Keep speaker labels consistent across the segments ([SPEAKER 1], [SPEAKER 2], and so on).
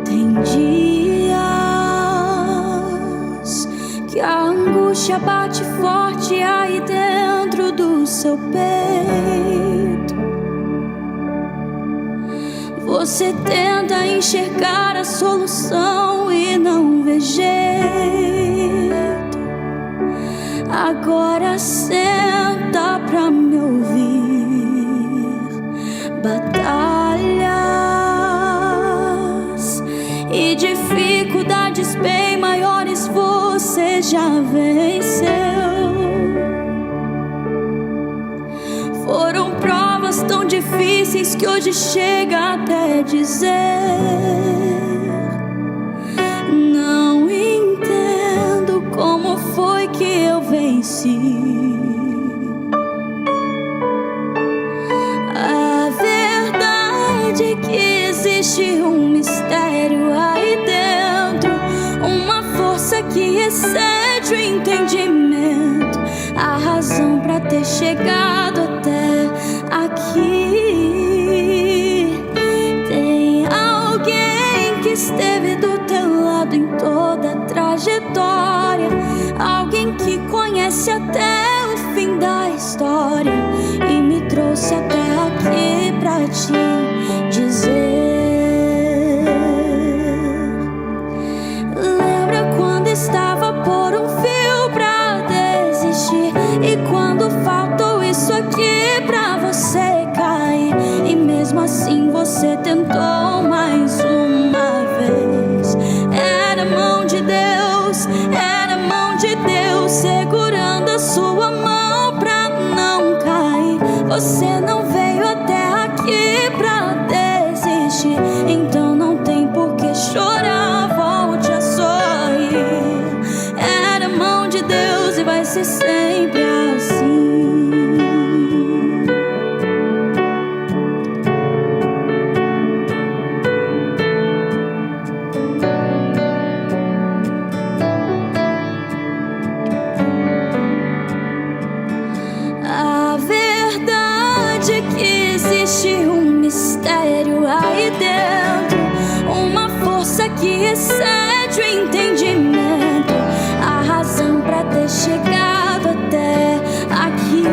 [SPEAKER 1] Tem dias que a angústia bate forte aí dentro do seu peito. Você tenta enxergar a solução e não vê jeito. Agora senta pra me ouvir. Batalhas e dificuldades bem maiores você já venceu. Foram provas tão difíceis que hoje chega até dizer: não entendo como foi que eu venci. A verdade é que existe um mistério aí dentro, uma força que excede o entendimento, a razão pra ter chegado até aqui. Tem alguém que esteve do teu lado em toda a trajetória, alguém que conhece até o fim da história e me trouxe até aqui pra te dizer: lembra quando estava por um fio pra desistir, e quando faltou isso aqui pra você cair, e mesmo assim você tentou mais uma vez. Era a mão de Deus, era a mão de Deus segurando a sua mão pra não cair. Você não veio até aqui pra desistir, então não tem por que chorar, volte a sorrir. Era a mão de Deus e vai ser sempre assim. A verdade é que existe um mistério aí dentro, uma força que excede o entendimento, a razão pra ter chegado até aqui.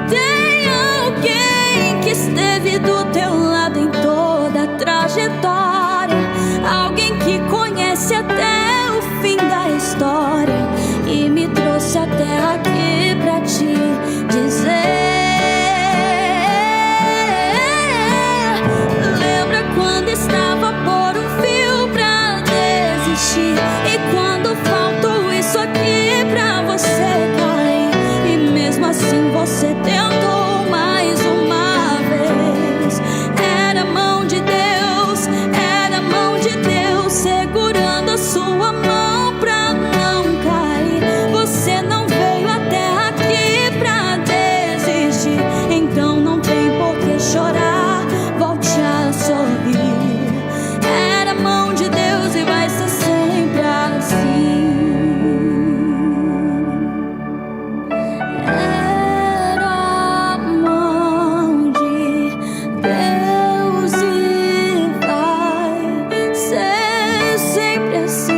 [SPEAKER 1] Tem alguém que esteve do teu lado em toda a trajetória, alguém que conhece até o fim da história e me trouxe até aqui pra te dizer: lembra quando estava por um fio pra desistir, e quando faltou isso aqui pra você cair, e mesmo assim você tentou mais uma vez. Era a mão de Deus, era a mão de Deus segurando a sua mão pra não cair. Você não veio até aqui pra desistir, então não tem por que chorar, volte a sorrir. Era a mão de Deus e vai ser sempre assim. Era a mão de Deus e vai ser sempre assim.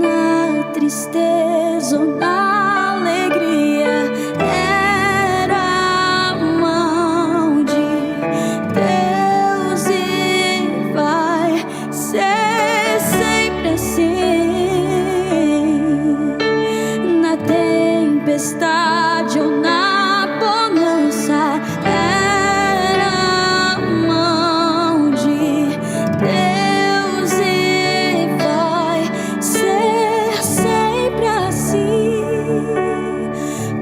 [SPEAKER 1] Na tristeza ou na alegria, era a mão de Deus e vai ser sempre assim. Na tempestade ou na bonança, era a mão de Deus e vai ser sempre assim,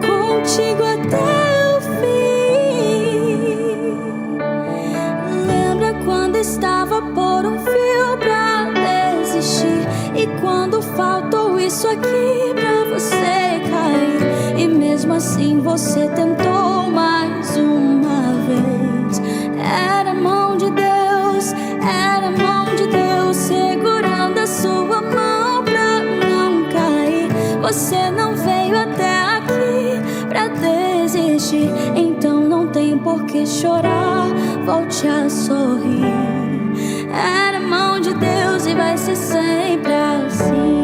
[SPEAKER 1] contigo até o fim. Lembra quando estava por um fio pra desistir, e quando faltou isso aqui pra você cair, e mesmo assim você tentou mais Era a mão de Deus segurando a sua mão pra não cair. Você não veio até aqui pra desistir, então não tem por que chorar, volte a sorrir. Era a mão de Deus e vai ser sempre assim.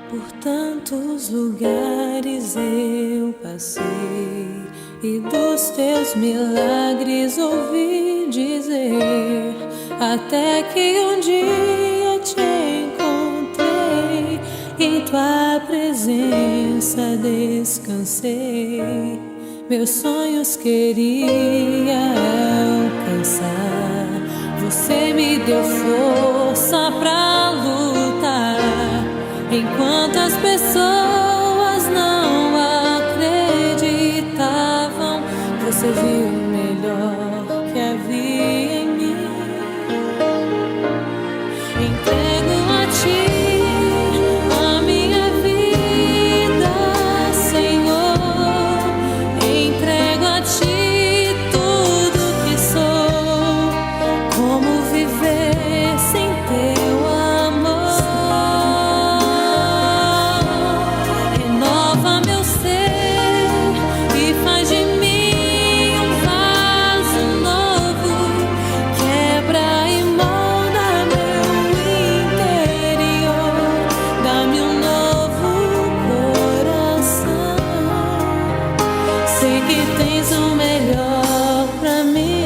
[SPEAKER 2] Por tantos lugares eu passei e dos teus milagres ouvi dizer, até que um dia te encontrei, em tua presença descansei. Meus sonhos queria alcançar, você me deu força pra lutar. Enquanto as pessoas não acreditavam, você viu o melhor que havia em mim. Entrego a ti a minha vida, Senhor. Entrego a ti tudo que sou. Como viver sem teu amor? Sei que tens o melhor pra mim.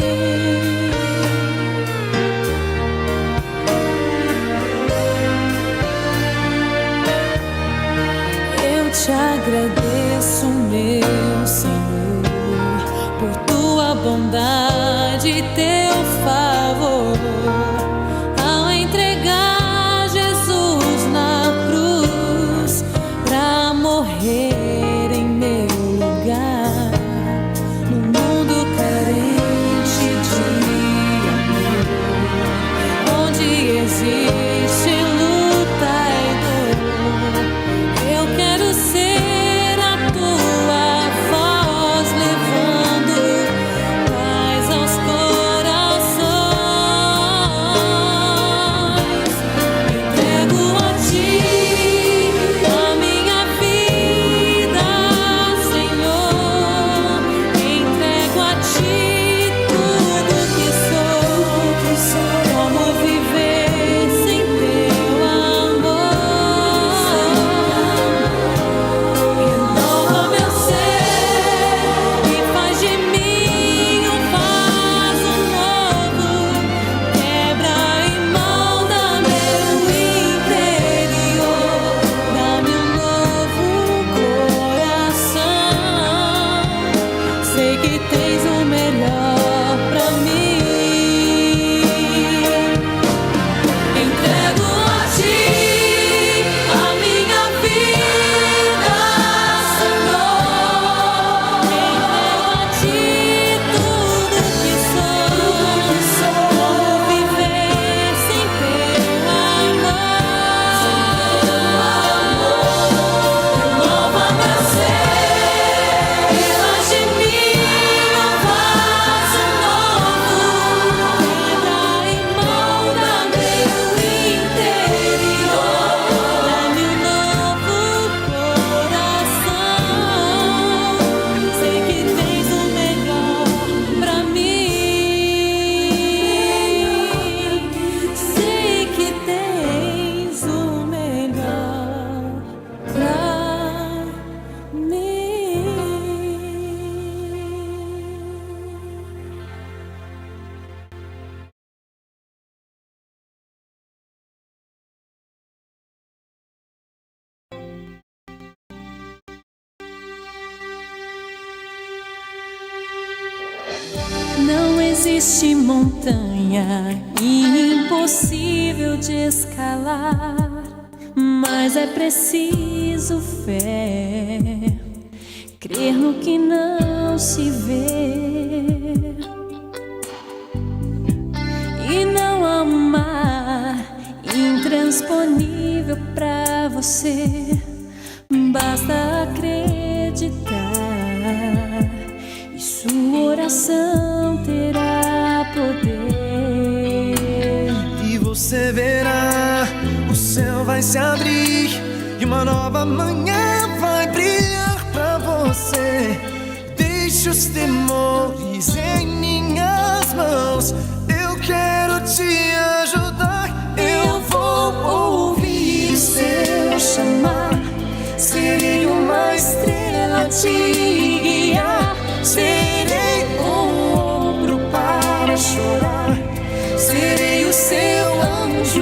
[SPEAKER 2] Eu te agradeço, meu Senhor, por tua bondade e teu favor, ao entregar Jesus na cruz pra morrer em meu lugar. No mundo carente de amor, onde existe luta e dor, eu quero ser a tua voz, levando paz aos corações. existe montanha impossível de escalar, mas é preciso fé, crer no que não se vê, e não há um mar intransponível pra você. Basta acreditar e sua oração terá poder.
[SPEAKER 3] E você verá, o céu vai se abrir e uma nova manhã vai brilhar pra você. Deixe os temores em minhas mãos, eu quero te ajudar. Eu vou ouvir seu chamar, serei uma estrela a te guiar. Serei um ombro para chorar, serei o seu anjo.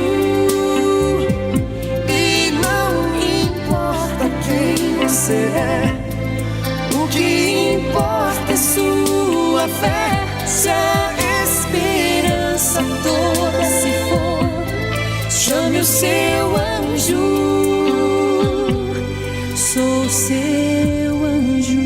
[SPEAKER 3] E não importa quem você é, o que importa é sua fé. Se a esperança toda se for, chame o seu anjo. Sou seu anjo.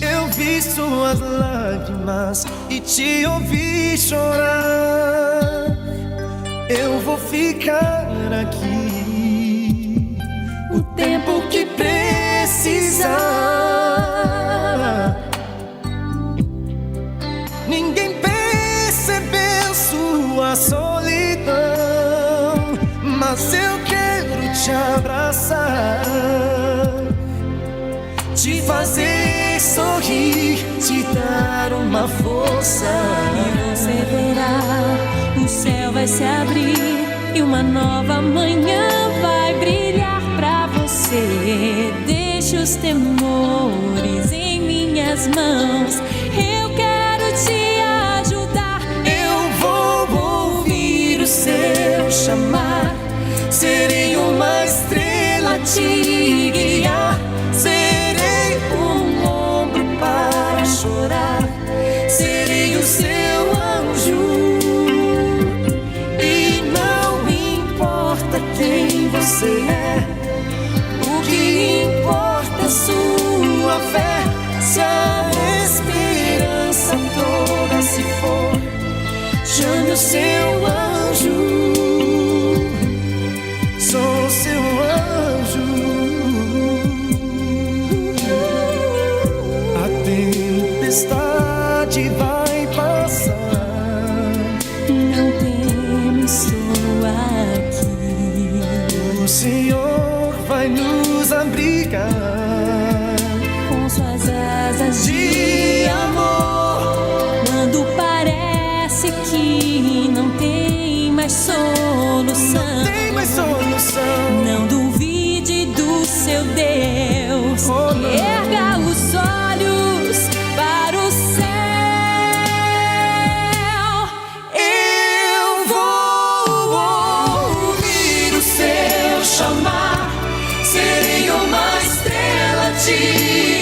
[SPEAKER 3] Eu vi suas lágrimas e te ouvi chorar. Eu vou ficar aqui o tempo que precisar. Ninguém percebeu sua solidão, mas eu quero te abraçar, te fazer sorrir, te dar uma força.
[SPEAKER 2] E você verá, o céu vai se abrir e uma nova manhã vai brilhar pra você. Deixe os temores em minhas mãos, eu quero te ajudar.
[SPEAKER 3] Eu vou ouvir o seu chamar, serei uma estrela a te guiar. Serei um ombro para chorar, serei o seu anjo. E não importa quem você é, o que importa é sua fé. Se a esperança toda se for, chame o seu anjo. Sou seu anjo. A tempestade vai passar,
[SPEAKER 2] não teme, estou aqui.
[SPEAKER 3] o Senhor vai nos abrigar
[SPEAKER 2] Com suas asas
[SPEAKER 3] de amor.
[SPEAKER 2] quando parece que não tem mais solução,
[SPEAKER 3] Tem mais solução.
[SPEAKER 2] não duvide do seu Deus.
[SPEAKER 3] Oh, não.
[SPEAKER 2] Erga os olhos para o céu.
[SPEAKER 3] Eu vou ouvir o seu chamar, serei uma estrela a te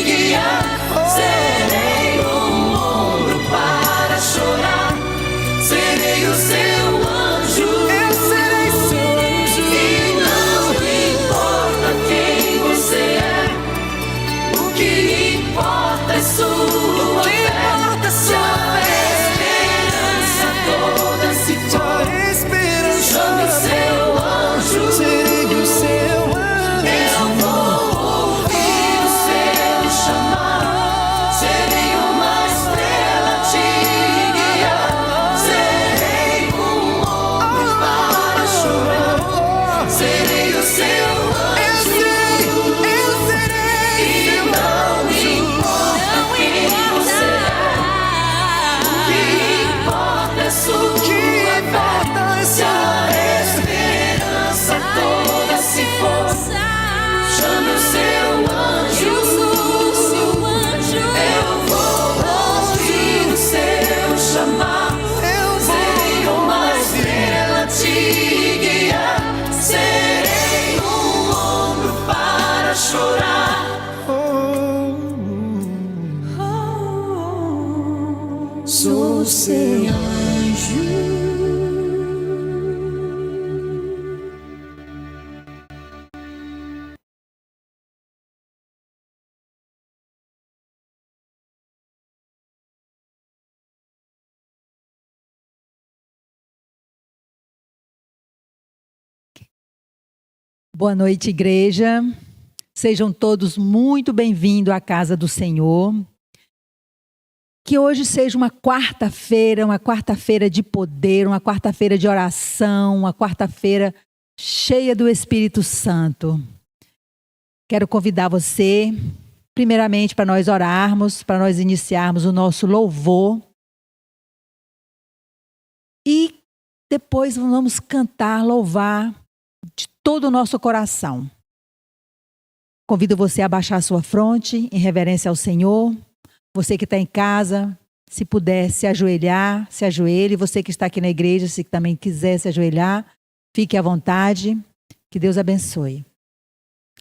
[SPEAKER 3] guiar. Serei um ombro para chorar, serei o seu anjo. Eu serei seu anjo. E não importa quem você é, o que importa é sua fé. Se a esperança toda se for, chame o seu anjo. Serei o seu anjo. Eu vou ouvir o seu chamar, serei uma estrela a te guiar. Serei um
[SPEAKER 4] Boa noite, igreja. Sejam todos muito bem-vindos à casa do Senhor. Que hoje seja uma quarta-feira de poder, uma quarta-feira de oração, uma quarta-feira cheia do Espírito Santo. Quero convidar você, primeiramente, para nós orarmos, para nós iniciarmos o nosso louvor. E depois vamos cantar, louvar de todo o nosso coração. Convido você a baixar a sua fronte em reverência ao Senhor. Você que está em casa, se puder se ajoelhar, se ajoelhe. Você que está aqui na igreja, se também quiser se ajoelhar, fique à vontade. Que Deus abençoe.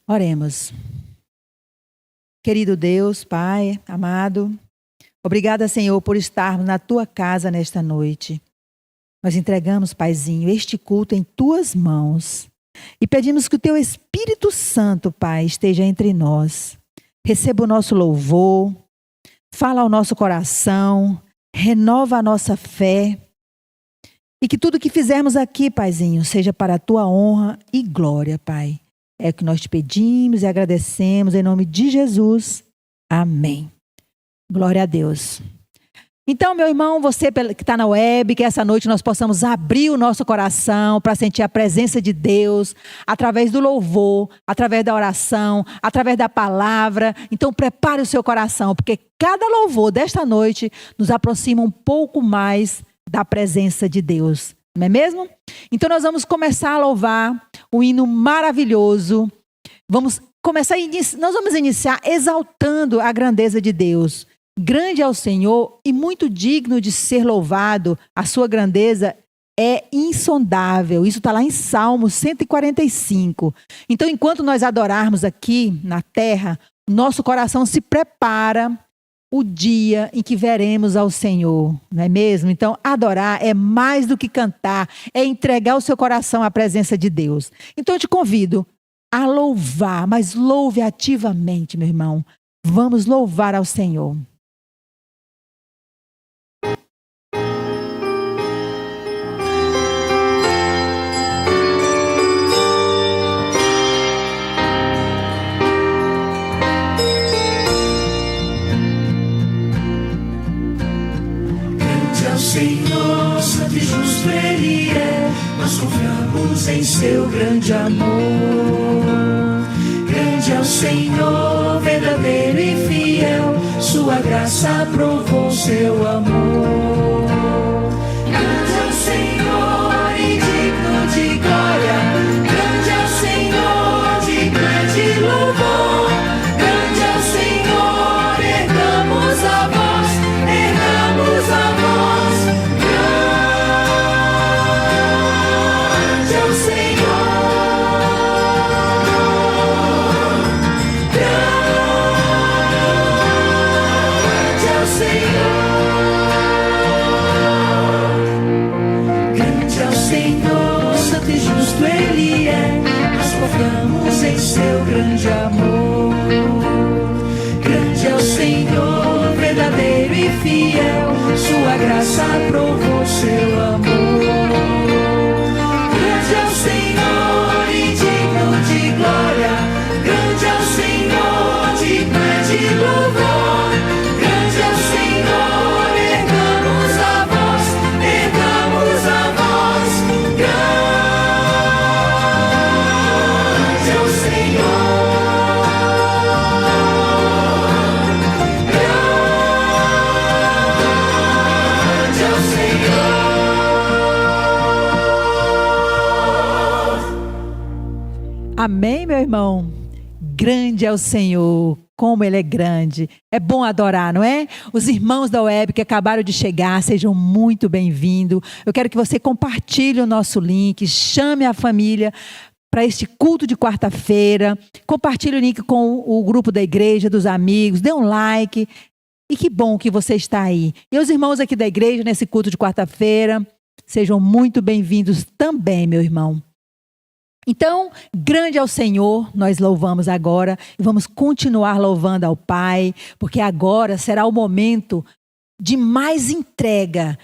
[SPEAKER 4] Oremos. Querido Deus, Pai, amado, obrigada, Senhor, por estarmos na Tua casa nesta noite. Nós entregamos, Paizinho, este culto em Tuas mãos. E pedimos que o Teu Espírito Santo, Pai, esteja entre nós. Receba o nosso louvor, fala ao nosso coração, renova a nossa fé. E que tudo que fizermos aqui, Paizinho, seja para a Tua honra e glória, Pai. É o que nós te pedimos e agradecemos em nome de Jesus. Amém. Glória a Deus. Então, meu irmão, você que está na web, que essa noite nós possamos abrir o nosso coração para sentir a presença de Deus, através do louvor, através da oração, através da palavra. Então, prepare o seu coração, porque cada louvor desta noite nos aproxima um pouco mais da presença de Deus. Não é mesmo? Então, nós vamos começar a louvar um hino maravilhoso. Nós vamos iniciar exaltando a grandeza de Deus. Grande é o Senhor e muito digno de ser louvado. A sua grandeza é insondável. Isso está lá em Salmo 145. Então, enquanto nós adorarmos aqui na terra, nosso coração se prepara o dia em que veremos ao Senhor. Não é mesmo? Então, adorar é mais do que cantar, é entregar o seu coração à presença de Deus. Então, eu te convido a louvar, mas louve ativamente, meu irmão. Vamos louvar ao Senhor.
[SPEAKER 3] Senhor, santo e justo Ele é, nós confiamos em seu grande amor. Grande é o Senhor, verdadeiro e fiel, sua graça provou seu amor. Grande é o Senhor e digno de glória, grande é o Senhor de grande louvor. Grande é o Senhor, ergamos a voz, ergamos a voz. Confiamos em seu grande amor. Grande é o Senhor, verdadeiro e fiel, sua graça provou seu amor. Grande é o Senhor e digno de glória, grande é o Senhor de grande louvor. Grande é o Senhor, ergamos a voz, ergamos a voz.
[SPEAKER 4] Amém, meu irmão? Grande é o Senhor, como Ele é grande. É bom adorar, não é? Os irmãos da web que acabaram de chegar, sejam muito bem-vindos. Eu quero que você compartilhe o nosso link, chame a família para este culto de quarta-feira. Compartilhe o link com o grupo da igreja, dos amigos, dê um like. E que bom que você está aí. E os irmãos aqui da igreja, nesse culto de quarta-feira, sejam muito bem-vindos também, meu irmão. Então, grande é o Senhor, nós louvamos agora e vamos continuar louvando ao Pai, porque agora será o momento de mais entrega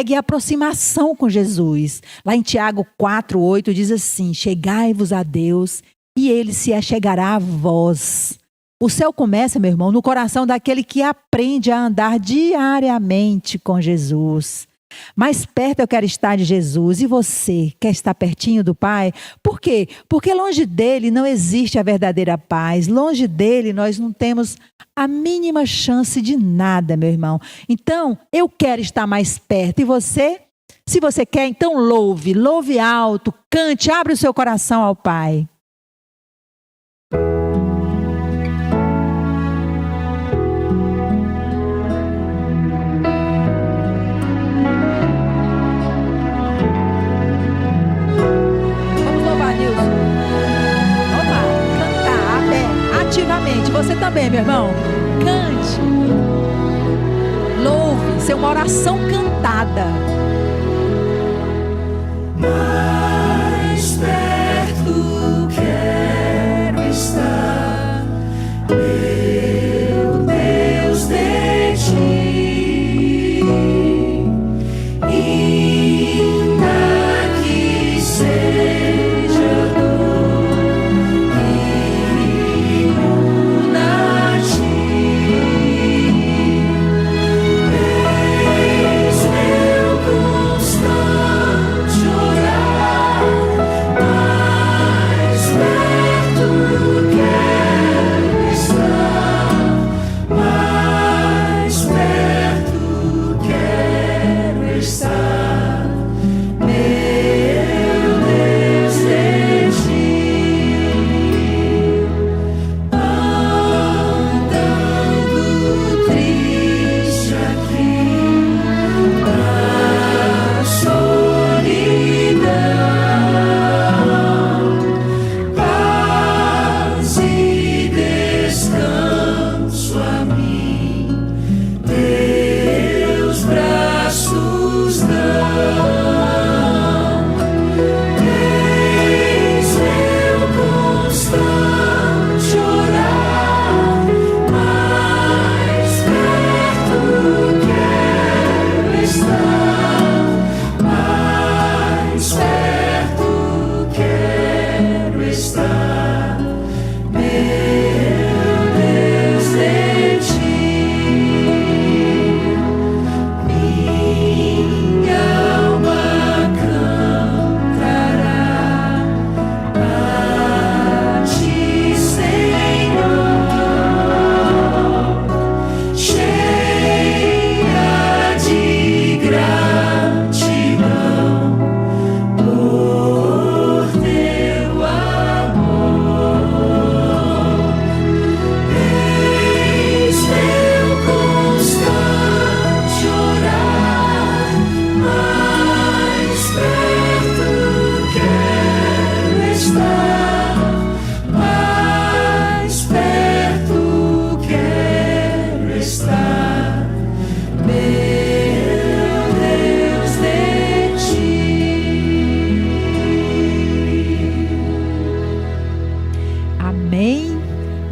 [SPEAKER 4] e aproximação com Jesus. Lá em Tiago 4:8 diz assim: chegai-vos a Deus e Ele se achegará a vós. O céu começa, meu irmão, no coração daquele que aprende a andar diariamente com Jesus. Mais perto eu quero estar de Jesus. E você quer estar pertinho do Pai? Por quê? Porque longe dele não existe a verdadeira paz. Longe dele nós não temos a mínima chance de nada, meu irmão. Então, eu quero estar mais perto. E você? Se você quer, então louve alto, cante, abre o seu coração ao Pai. Ativamente, você também, meu irmão, cante, louve, isso é uma oração cantada.
[SPEAKER 3] Mais perto quero estar, meu Deus, de ti, ainda que seja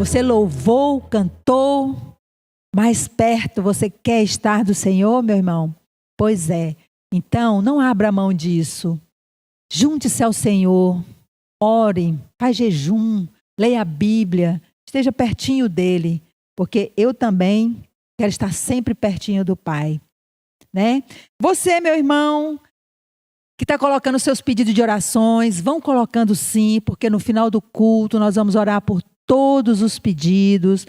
[SPEAKER 4] Você louvou, cantou, mais perto você quer estar do Senhor, meu irmão? Pois é. Então, não abra mão disso. Junte-se ao Senhor, ore, faz jejum, leia a Bíblia, esteja pertinho dele, porque eu também quero estar sempre pertinho do Pai, né? Você, meu irmão, que está colocando seus pedidos de orações, vão colocando sim, porque no final do culto nós vamos orar por todos os pedidos,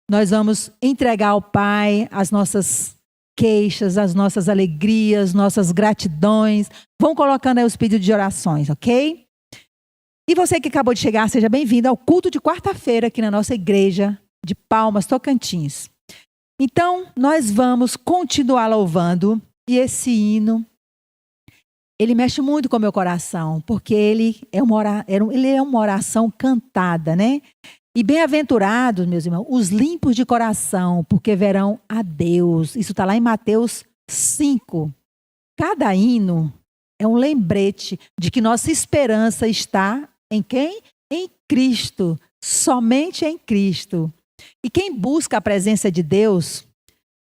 [SPEAKER 4] nós vamos entregar ao Pai as nossas queixas, as nossas alegrias, nossas gratidões. Vão colocando aí os pedidos de orações, ok? E você que acabou de chegar, seja bem-vindo ao culto de quarta-feira aqui na nossa igreja de Palmas, Tocantins. Então, nós vamos continuar louvando, e esse hino, ele mexe muito com o meu coração, porque ele é uma oração cantada, né? E bem-aventurados, meus irmãos, os limpos de coração, porque verão a Deus. Isso está lá em Mateus 5. Cada hino é um lembrete de que nossa esperança está em quem? Em Cristo, somente em Cristo. E quem busca a presença de Deus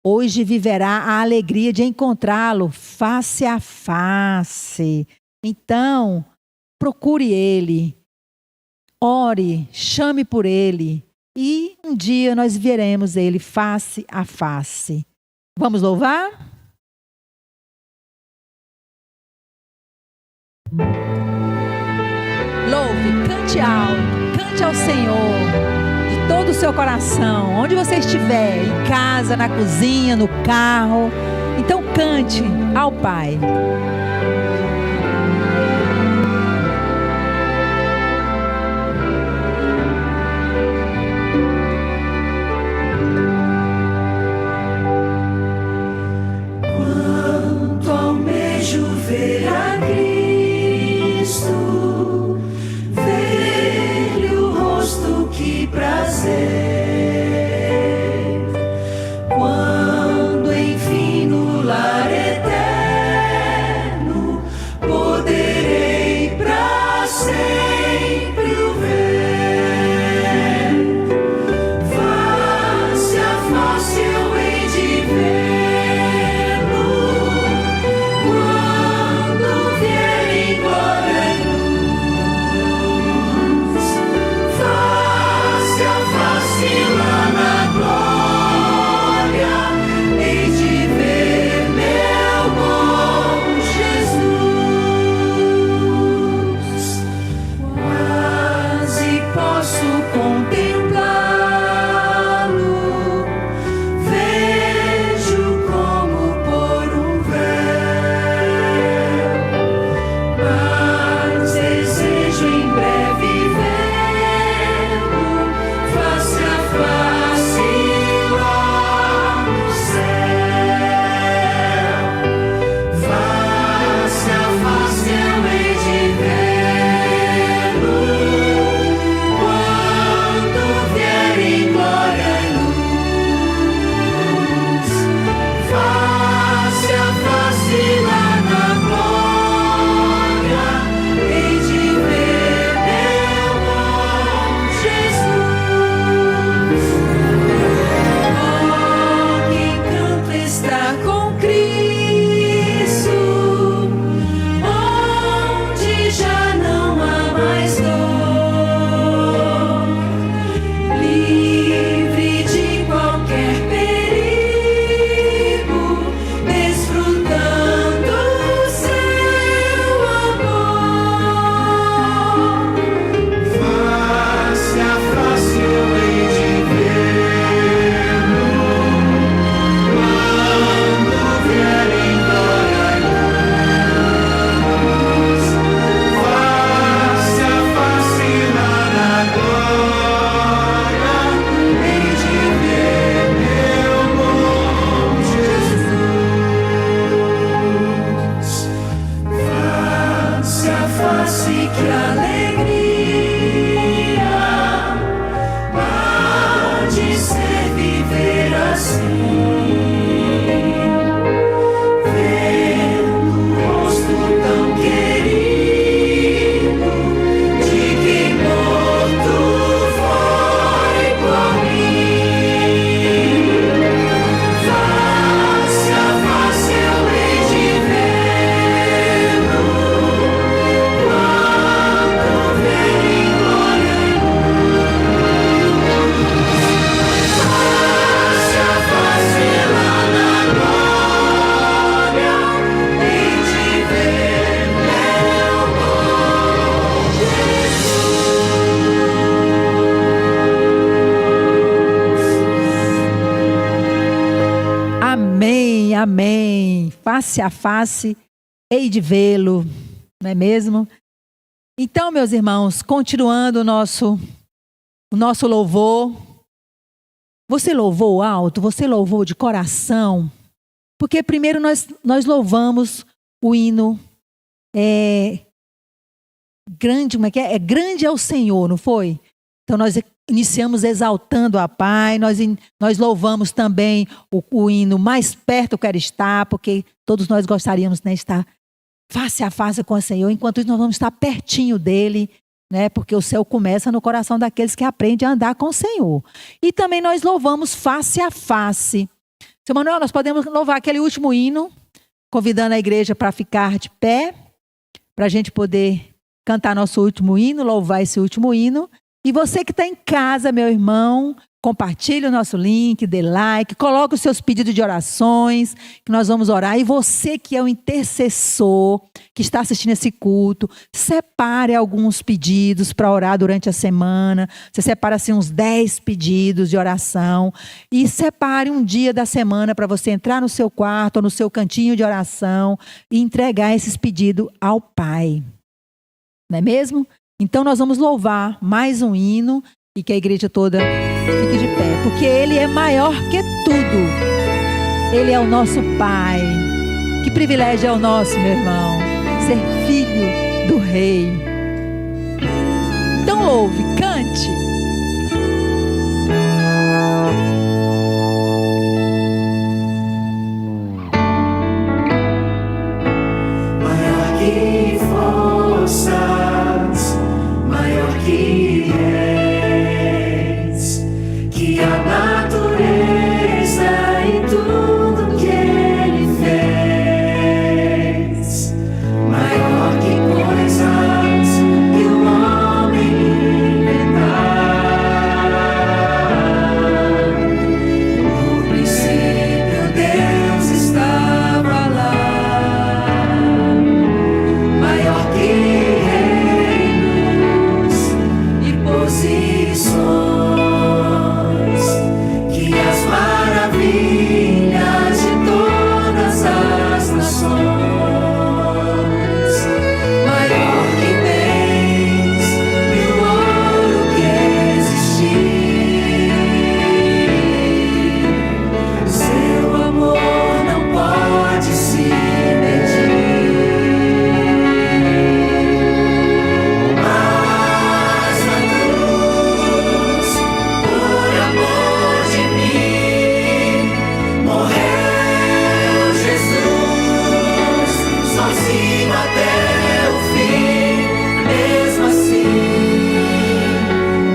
[SPEAKER 4] hoje viverá a alegria de encontrá-lo face a face. Então, procure Ele, ore, chame por Ele e um dia nós veremos Ele face a face. Vamos louvar? Louve, cante alto, cante ao Senhor de todo o seu coração, onde você estiver, em casa, na cozinha, no carro. Então cante ao Pai.
[SPEAKER 3] Quanto almejo ver a Cristo, ver-lhe o rosto, que prazer. Quando enfim no lar eterno poderei pra sempre o ver. Face a face eu hei de vê-lo, quando vier em glória e luz. Face a face lá na glória hei de ver meu bom Jesus. Quase posso contemplá-lo, vejo como por um véu, mas desejo em breve vê-lo face a face lá no céu. Face a face eu hei de vê-lo, quando vier em glória e luz. Face a face lá na glória hei de ver meu bom Jesus. Oh, que encanto estar com Cristo, onde já não há mais dor, livre de qualquer perigo, desfrutando seu amor. Face a face eu hei de vê-lo, quando vier em glória e luz. Face a face lá na glória hei de ver meu bom Jesus. Face a face, que alegria há de ser viver assim, vendo o rosto tão querido de quem morto foi por mim. Face a face eu hei de vê-lo, quando vier em glória e luz. Face a face lá na glória hei de ver meu bom Jesus.
[SPEAKER 4] Amém, amém. Face a face, hei de vê-lo, não é mesmo? Então, meus irmãos, continuando o nosso louvor. Você louvou alto? Você louvou de coração? Porque primeiro nós louvamos o hino grande, como é que é? É grande é o Senhor, não foi? Então nós iniciamos exaltando a Pai, nós louvamos também o hino mais perto eu quero estar, porque todos nós gostaríamos de estar face a face com o Senhor, enquanto isso nós vamos estar pertinho dele, né? Porque o céu começa no coração daqueles que aprendem a andar com o Senhor. E também nós louvamos face a face. Seu Manuel, nós podemos louvar aquele último hino, convidando a igreja para ficar de pé, para a gente poder cantar nosso último hino, louvar esse último hino. E você que está em casa, meu irmão, compartilhe o nosso link, dê like, coloque os seus pedidos de orações, que nós vamos orar. E você que é o intercessor, que está assistindo esse culto, separe alguns pedidos para orar durante a semana. Você separa assim uns 10 pedidos de oração e separe um dia da semana para você entrar no seu quarto ou no seu cantinho de oração e entregar esses pedidos ao Pai. Não é mesmo? Então nós vamos louvar mais um hino e que a igreja toda fique de pé, porque Ele é maior que tudo. Ele é o nosso Pai. Que privilégio é o nosso, meu irmão, ser filho do Rei. Então louve, cante.
[SPEAKER 3] Maior que forças, maior que és, que a natureza e tudo que Ele fez, maior que coisas que o homem inventar. No princípio Deus estava lá, maior que reinos e posições, que as maravilhas de todas as nações, maior que bens e o ouro que existir. Seu amor não pode se medir. Mas na cruz, por amor de mim, morreu Jesus, sozinho até o fim. Mesmo assim,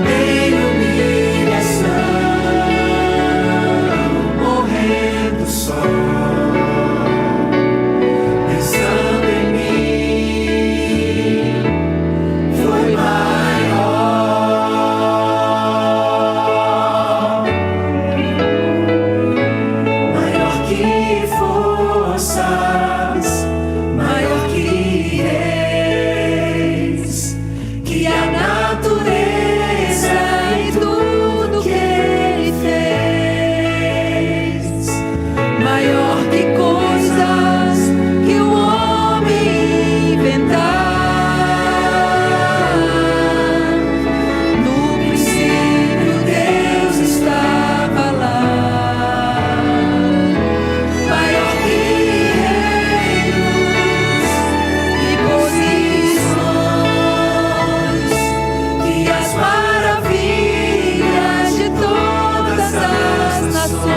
[SPEAKER 3] em humilhação, morrendo só, pensando em mim, foi maior. Maior que forças, maior que reis, que a natureza e tudo que Ele fez, maior que coisas que o homem inventar. No princípio Deus estava lá, maior que reinos e posições, que as maravilhas de todas as nações,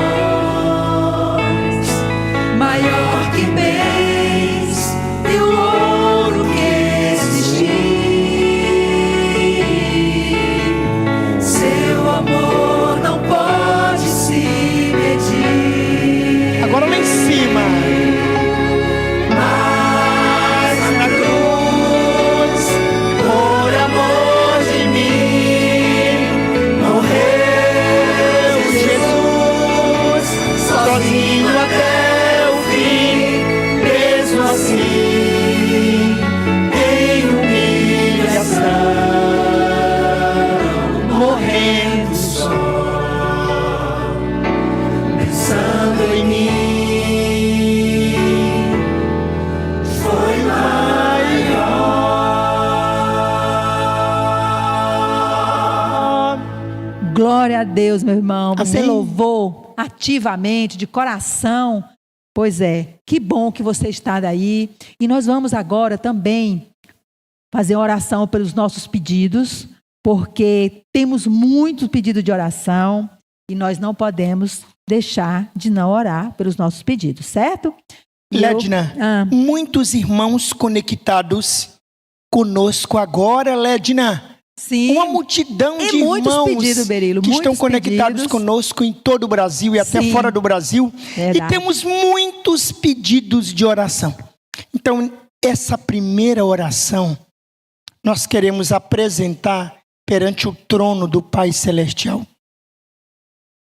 [SPEAKER 3] maior que bens e o ouro que existir. Seu amor não pode se medir.
[SPEAKER 5] Agora lá em cima.
[SPEAKER 3] Mas na cruz, por amor de mim, morreu Jesus, sozinho até o fim. Mesmo assim, em humilhação, morrendo só, pensando em mim, foi maior.
[SPEAKER 4] Glória a Deus, meu irmão. Você
[SPEAKER 5] Amém.
[SPEAKER 4] louvou ativamente, de coração. Pois é, que bom que você está daí. E nós vamos agora também fazer oração pelos nossos pedidos, porque temos muitos pedidos de oração e nós não podemos deixar de não orar pelos nossos pedidos, certo? E
[SPEAKER 5] Ledna, muitos irmãos conectados conosco agora, Ledna.
[SPEAKER 4] Sim.
[SPEAKER 5] Uma multidão de
[SPEAKER 4] muitos
[SPEAKER 5] irmãos
[SPEAKER 4] pedidos, Berilo,
[SPEAKER 5] que estão
[SPEAKER 4] muitos
[SPEAKER 5] conectados
[SPEAKER 4] pedidos.
[SPEAKER 5] conosco em todo o Brasil e até
[SPEAKER 4] Sim.
[SPEAKER 5] fora do Brasil.
[SPEAKER 4] Verdade.
[SPEAKER 5] E temos muitos pedidos de oração. Então, essa primeira oração, nós queremos apresentar perante o trono do Pai Celestial.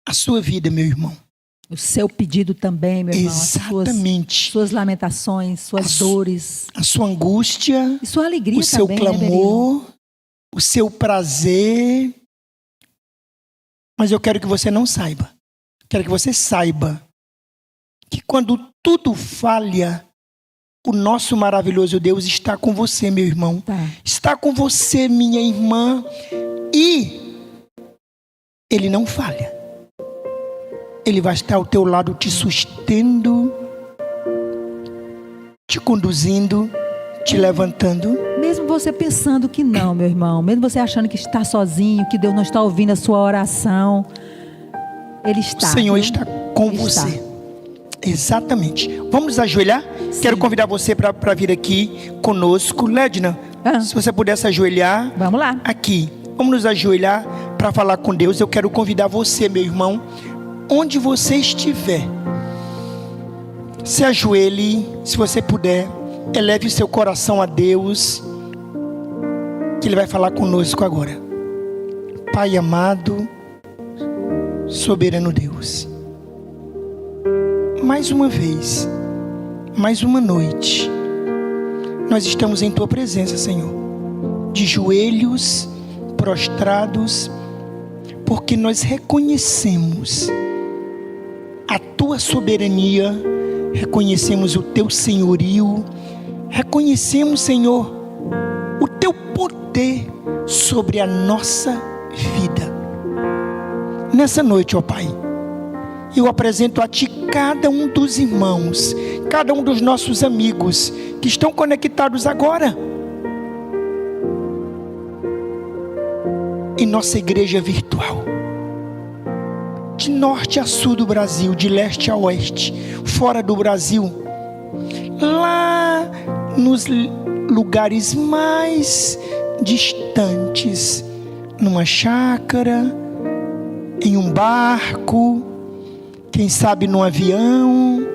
[SPEAKER 5] A sua vida, meu irmão.
[SPEAKER 4] O seu pedido também, meu irmão.
[SPEAKER 5] Exatamente.
[SPEAKER 4] Suas lamentações, suas dores.
[SPEAKER 5] A sua angústia,
[SPEAKER 4] E sua alegria
[SPEAKER 5] o seu
[SPEAKER 4] também, né, Berilo?
[SPEAKER 5] clamor, o seu prazer. Mas eu quero que você não saiba. Quero que você saiba que quando tudo falha, o nosso maravilhoso Deus está com você, meu irmão.
[SPEAKER 4] Tá.
[SPEAKER 5] Está com você, minha irmã. E Ele não falha. Ele vai estar ao teu lado te sustendo, te conduzindo, te levantando.
[SPEAKER 4] Mesmo você pensando que não, meu irmão, mesmo você achando que está sozinho, que Deus não está ouvindo a sua oração, Ele está.
[SPEAKER 5] O Senhor
[SPEAKER 4] viu?
[SPEAKER 5] está com
[SPEAKER 4] Ele
[SPEAKER 5] você.
[SPEAKER 4] está.
[SPEAKER 5] Exatamente. Vamos nos ajoelhar?
[SPEAKER 4] Sim.
[SPEAKER 5] Quero convidar você para vir aqui conosco. Ledna, se você pudesse ajoelhar
[SPEAKER 4] Vamos lá.
[SPEAKER 5] aqui. Vamos nos ajoelhar para falar com Deus. Eu quero convidar você, meu irmão, onde você estiver. Se ajoelhe, se você puder. Eleve o seu coração a Deus, que Ele vai falar conosco agora. Pai amado, soberano Deus, mais uma vez, mais uma noite, nós estamos em Tua presença, Senhor, de joelhos prostrados, porque nós reconhecemos a Tua soberania, reconhecemos o Teu senhorio, reconhecemos, Senhor, o Teu poder sobre a nossa vida. Nessa noite, ó Pai, eu apresento a Ti cada um dos irmãos, cada um dos nossos amigos que estão conectados agora em nossa igreja virtual, de norte a sul do Brasil, de leste a oeste, fora do Brasil, lá nos lugares mais distantes, numa chácara, em um barco, quem sabe num avião,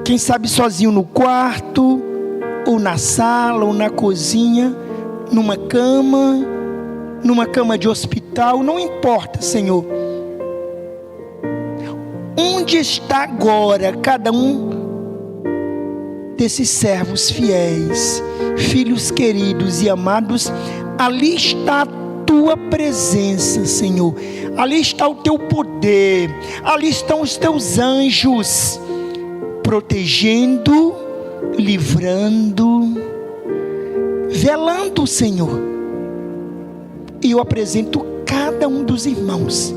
[SPEAKER 5] quem sabe sozinho no quarto, ou na sala, ou na cozinha, numa cama de hospital, não importa, Senhor. Onde está agora cada um desses servos fiéis, filhos queridos e amados? Ali está a Tua presença, Senhor. Ali está o Teu poder. Ali estão os Teus anjos protegendo, livrando, velando, Senhor. E eu apresento cada um dos irmãos,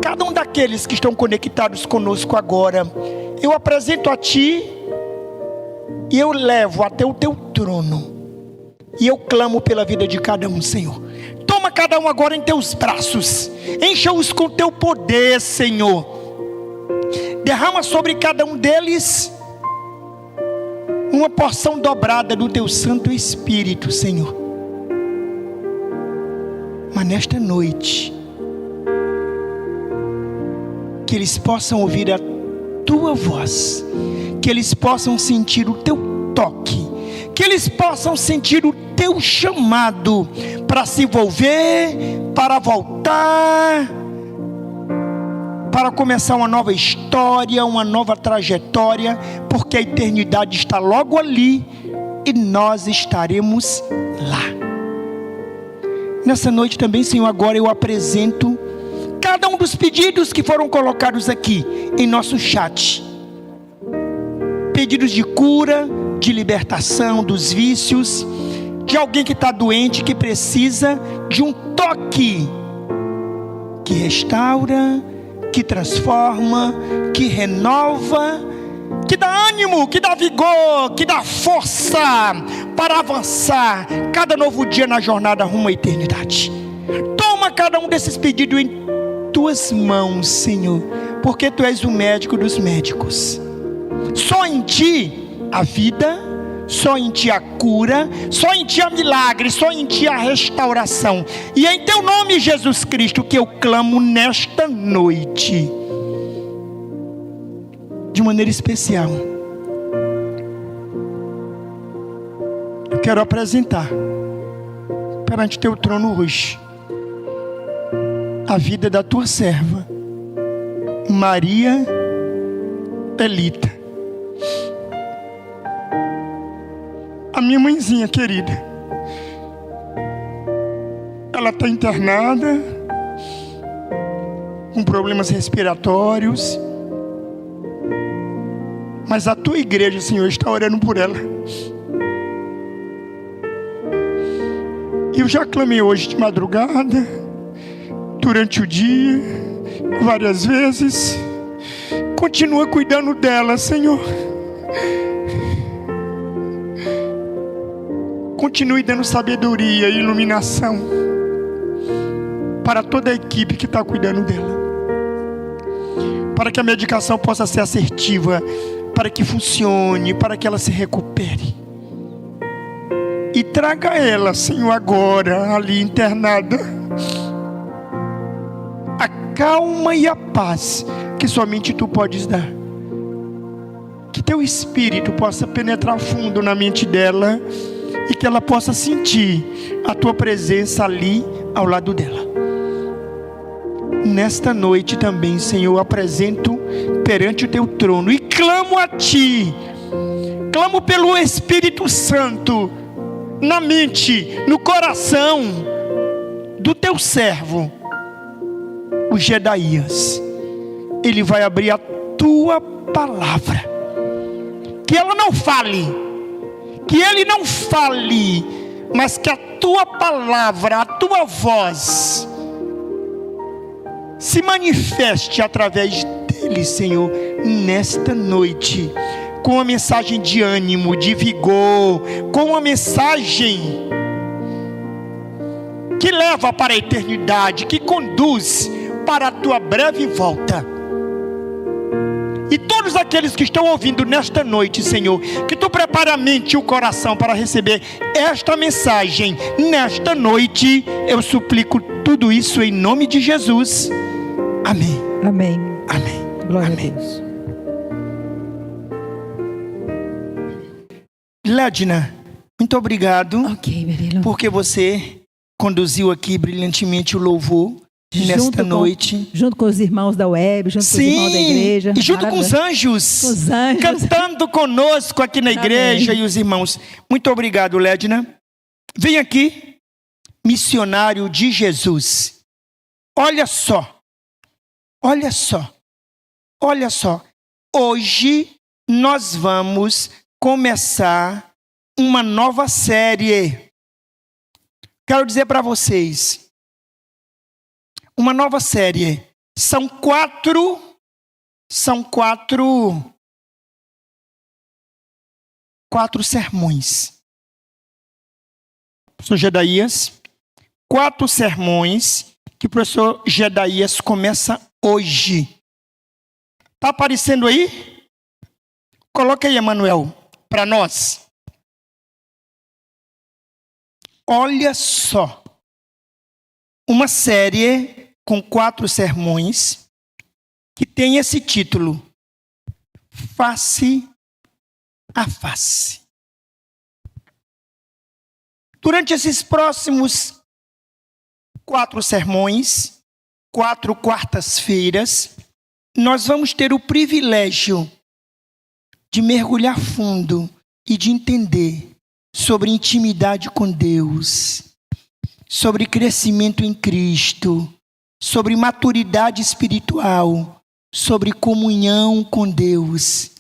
[SPEAKER 5] cada um daqueles que estão conectados conosco agora. Eu apresento a Ti e eu levo até o Teu trono. E eu clamo pela vida de cada um, Senhor. Toma cada um agora em Teus braços. Encha-os com Teu poder, Senhor. Derrama sobre cada um deles uma porção dobrada do Teu Santo Espírito, Senhor. Mas nesta noite, que eles possam ouvir a Tua voz, que eles possam sentir o Teu toque, que eles possam sentir o Teu chamado para se envolver, para voltar, para começar uma nova história, uma nova trajetória, porque a eternidade está logo ali e nós estaremos lá. Nessa noite também, Senhor, agora eu apresento cada um dos pedidos que foram colocados aqui em nosso chat. Pedidos de cura, de libertação dos vícios, de alguém que está doente, que precisa de um toque que restaura, que transforma, que renova, que dá ânimo, que dá vigor, que dá força para avançar cada novo dia na jornada rumo à eternidade. Toma cada um desses pedidos em Tuas mãos, Senhor, porque Tu és o médico dos médicos. Só em Ti há vida, Só em Ti há cura, só em Ti há milagre, só em Ti há restauração. E é em Teu nome, Jesus Cristo, que eu clamo nesta noite, de maneira especial. Eu quero apresentar perante Teu trono hoje a vida da Tua serva Maria Elita, a minha mãezinha querida. Ela está internada com problemas respiratórios, mas a Tua igreja, Senhor, está orando por ela. E eu já clamei hoje de madrugada, durante o dia, várias vezes. Continua cuidando dela, Senhor. Continue dando sabedoria e iluminação para toda a equipe que está cuidando dela, para que a medicação possa ser assertiva, para que funcione, para que ela se recupere. E traga ela, Senhor, agora ali internada, a calma e a paz que somente Tu podes dar. Que Teu Espírito possa penetrar fundo na mente dela e que ela possa sentir a Tua presença ali ao lado dela. Nesta noite também, Senhor, apresento perante o Teu trono e clamo a Ti, clamo pelo Espírito Santo na mente, no coração do Teu servo, o Jedaías. Ele vai abrir a Tua palavra, que ela não fale, que ele não fale, mas que a Tua palavra, a Tua voz se manifeste através dele, Senhor, nesta noite, com uma mensagem de ânimo, de vigor, com uma mensagem que leva para a eternidade, que conduz para a Tua breve volta. E todos aqueles que estão ouvindo nesta noite, Senhor, que Tu prepare a mente e o coração para receber esta mensagem nesta noite. Eu suplico tudo isso em nome de Jesus. Amém.
[SPEAKER 4] Amém.
[SPEAKER 5] Amém.
[SPEAKER 4] Glória
[SPEAKER 5] Amém.
[SPEAKER 4] a Deus.
[SPEAKER 5] Ledna, muito obrigado.
[SPEAKER 4] Ok, Berilo.
[SPEAKER 5] Porque você conduziu aqui brilhantemente o louvor nesta noite.
[SPEAKER 4] Junto com os irmãos da web, junto com os irmãos da igreja.
[SPEAKER 5] E junto com os anjos,
[SPEAKER 4] Com os anjos.
[SPEAKER 5] cantando conosco aqui na igreja.
[SPEAKER 4] Amém.
[SPEAKER 5] E os irmãos. Muito obrigado, Ledna. Vem aqui, missionário de Jesus. Olha só. Olha só. Olha só. Hoje nós vamos começar uma nova série. Quero dizer para vocês, uma nova série. São quatro sermões. Professor Jedaías, 4 sermões que o professor Jedaías começa hoje. Está aparecendo aí? Coloca aí, Emanuel, para nós. Olha só. Uma série com 4 sermões que tem esse título: Face a Face. Durante esses próximos 4 sermões, 4 quartas-feiras, nós vamos ter o privilégio de mergulhar fundo e de entender sobre intimidade com Deus, sobre crescimento em Cristo, sobre maturidade espiritual, sobre comunhão com Deus.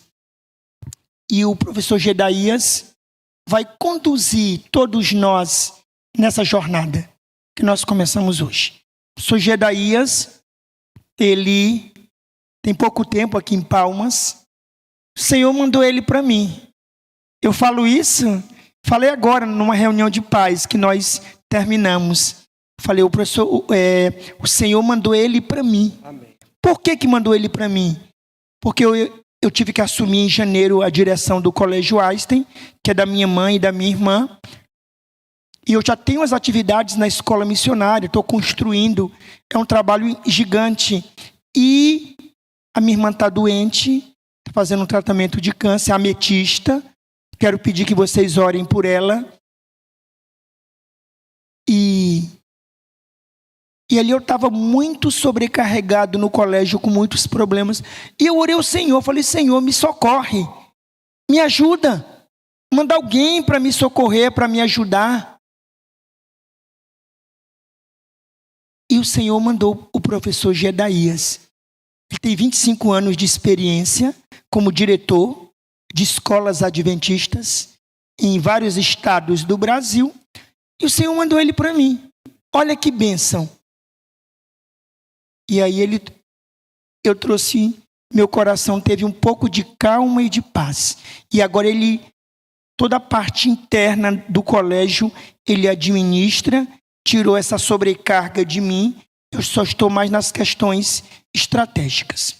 [SPEAKER 5] E o professor Jedaías vai conduzir todos nós nessa jornada que nós começamos hoje. O professor Jedaías, ele tem pouco tempo aqui em Palmas. O Senhor mandou ele para mim. Eu falo isso, falei agora numa reunião de pais que nós terminamos. Falei, o Senhor mandou ele para mim. Amém. Por que mandou ele para mim? Porque eu tive que assumir em janeiro a direção do Colégio Einstein, que é da minha mãe e da minha irmã. E eu já tenho as atividades na escola missionária, estou construindo, é um trabalho gigante. E a minha irmã está doente, está fazendo um tratamento de câncer, ametista. Quero pedir que vocês orem por ela. E ali eu estava muito sobrecarregado no colégio, com muitos problemas. E eu orei ao Senhor, falei, Senhor, me socorre, me ajuda. Manda alguém para me socorrer, para me ajudar. E o Senhor mandou o professor Gedaías. Ele tem 25 anos de experiência como diretor de escolas adventistas em vários estados do Brasil. E o Senhor mandou ele para mim. Olha que bênção. E aí eu trouxe, meu coração teve um pouco de calma e de paz. E agora toda a parte interna do colégio, ele administra, tirou essa sobrecarga de mim. Eu só estou mais nas questões estratégicas.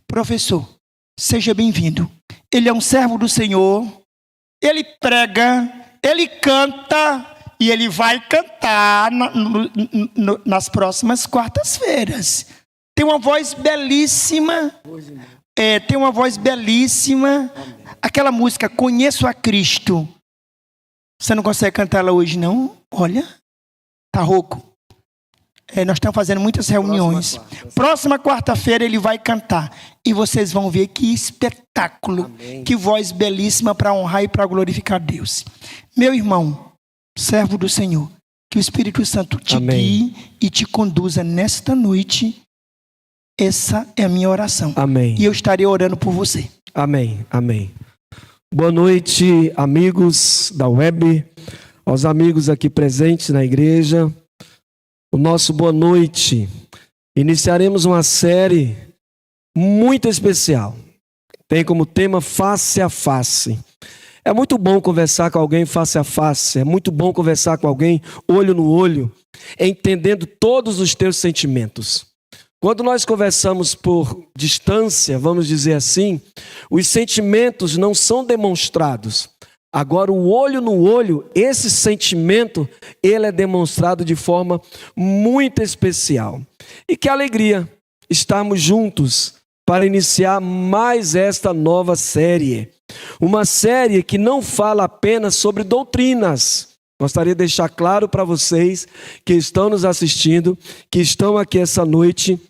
[SPEAKER 5] Professor, seja bem-vindo. Ele é um servo do Senhor. Ele prega, ele canta e ele vai cantar nas próximas quartas-feiras. Tem uma voz belíssima. Tem uma voz belíssima. Aquela música, Conheço a Cristo. Você não consegue cantar ela hoje, não? Olha. Tá rouco. Nós estamos fazendo muitas reuniões. Próxima quarta-feira ele vai cantar. E vocês vão ver que espetáculo. Amém. Que voz belíssima para honrar e para glorificar Deus. Meu irmão, servo do Senhor, que o Espírito Santo te guie e te conduza nesta noite. Essa é a minha oração.
[SPEAKER 6] Amém.
[SPEAKER 5] E eu estarei orando por você.
[SPEAKER 6] Amém. Amém. Boa noite, amigos da web. Aos amigos aqui presentes na igreja, o nosso boa noite. Iniciaremos uma série muito especial. Tem como tema Face a Face. É muito bom conversar com alguém face a face. É muito bom conversar com alguém olho no olho, entendendo todos os teus sentimentos. Quando nós conversamos por distância, vamos dizer assim, os sentimentos não são demonstrados. Agora, o olho no olho, esse sentimento, ele é demonstrado de forma muito especial. E que alegria estarmos juntos para iniciar mais esta nova série. Uma série que não fala apenas sobre doutrinas. Gostaria de deixar claro para vocês que estão nos assistindo, que estão aqui essa noite,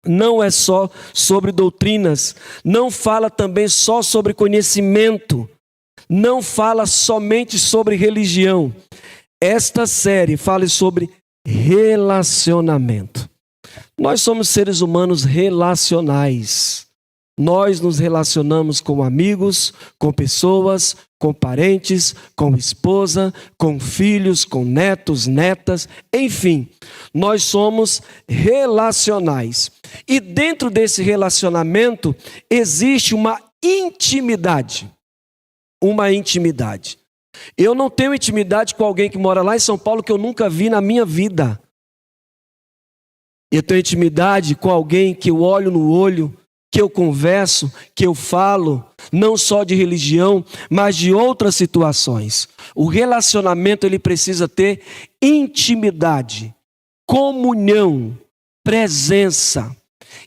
[SPEAKER 6] não é só sobre doutrinas, não fala também só sobre conhecimento, não fala somente sobre religião. Esta série fala sobre relacionamento. Nós somos seres humanos relacionais. Nós nos relacionamos com amigos, com pessoas, com parentes, com esposa, com filhos, com netos, netas, enfim. Nós somos relacionais. E dentro desse relacionamento existe uma intimidade. Uma intimidade. Eu não tenho intimidade com alguém que mora lá em São Paulo que eu nunca vi na minha vida. Eu tenho intimidade com alguém que eu olho no olho, que eu converso, que eu falo, não só de religião, mas de outras situações. O relacionamento ele precisa ter intimidade, comunhão, presença.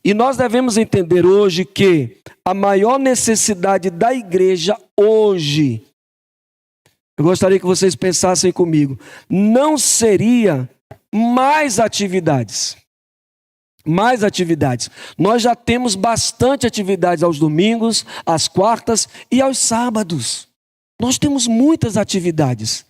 [SPEAKER 6] E nós devemos entender hoje que a maior necessidade da igreja hoje, eu gostaria que vocês pensassem comigo, não seria mais atividades. Mais atividades. Nós já temos bastante atividades aos domingos, às quartas e aos sábados. Nós temos muitas atividades.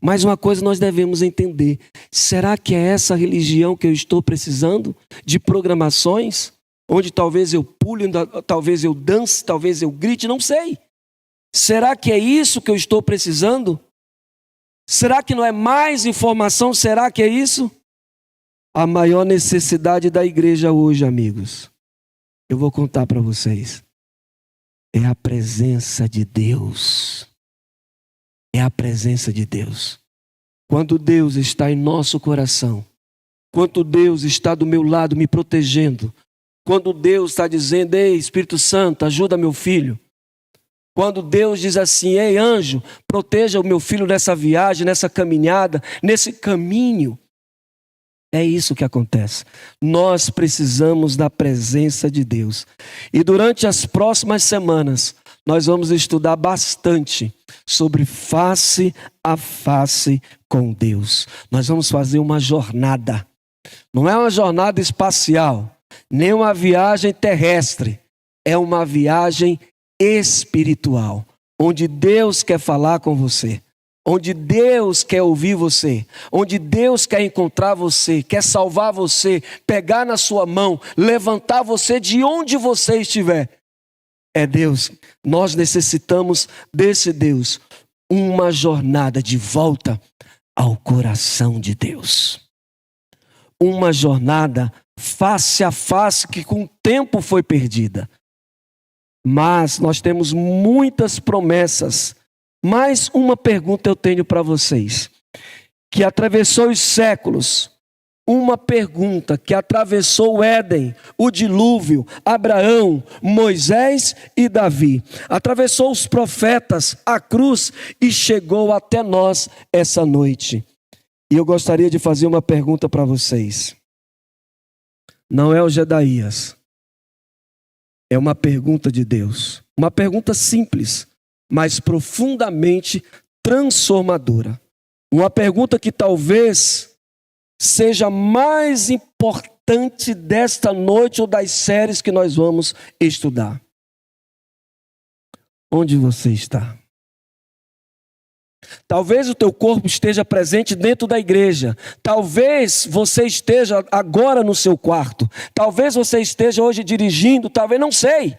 [SPEAKER 6] Mas uma coisa nós devemos entender. Será que é essa religião que eu estou precisando? De programações? Onde talvez eu pule, talvez eu dance, talvez eu grite, não sei. Será que é isso que eu estou precisando? Será que não é mais informação? Será que é isso? A maior necessidade da igreja hoje, amigos, eu vou contar para vocês, é a presença de Deus. É a presença de Deus. Quando Deus está em nosso coração, quando Deus está do meu lado me protegendo, Quando Deus está dizendo: ei, Espírito Santo, ajuda meu filho. Quando Deus diz assim: ei, anjo, proteja o meu filho nessa viagem, nessa caminhada, nesse caminho. É isso que acontece. Nós precisamos da presença de Deus. E durante as próximas semanas, nós vamos estudar bastante sobre face a face com Deus. Nós vamos fazer uma jornada. Não é uma jornada espacial, nem uma viagem terrestre. É uma viagem espiritual, onde Deus quer falar com você, onde Deus quer ouvir você, onde Deus quer encontrar você, quer salvar você, pegar na sua mão, levantar você de onde você estiver. É Deus. Nós necessitamos desse Deus. Uma jornada de volta ao coração de Deus. Uma jornada face a face que com o tempo foi perdida. Mas nós temos muitas promessas. Mais uma pergunta eu tenho para vocês, que atravessou os séculos. Uma pergunta que atravessou o Éden, o dilúvio, Abraão, Moisés e Davi. Atravessou os profetas, a cruz e chegou até nós essa noite. E eu gostaria de fazer uma pergunta para vocês. Não é o Jedaías. É uma pergunta de Deus. Uma pergunta simples, mas profundamente transformadora. Uma pergunta que talvez seja mais importante desta noite ou das séries que nós vamos estudar. Onde você está? Talvez o teu corpo esteja presente dentro da igreja. Talvez você esteja agora no seu quarto. Talvez você esteja hoje dirigindo. Talvez, não sei.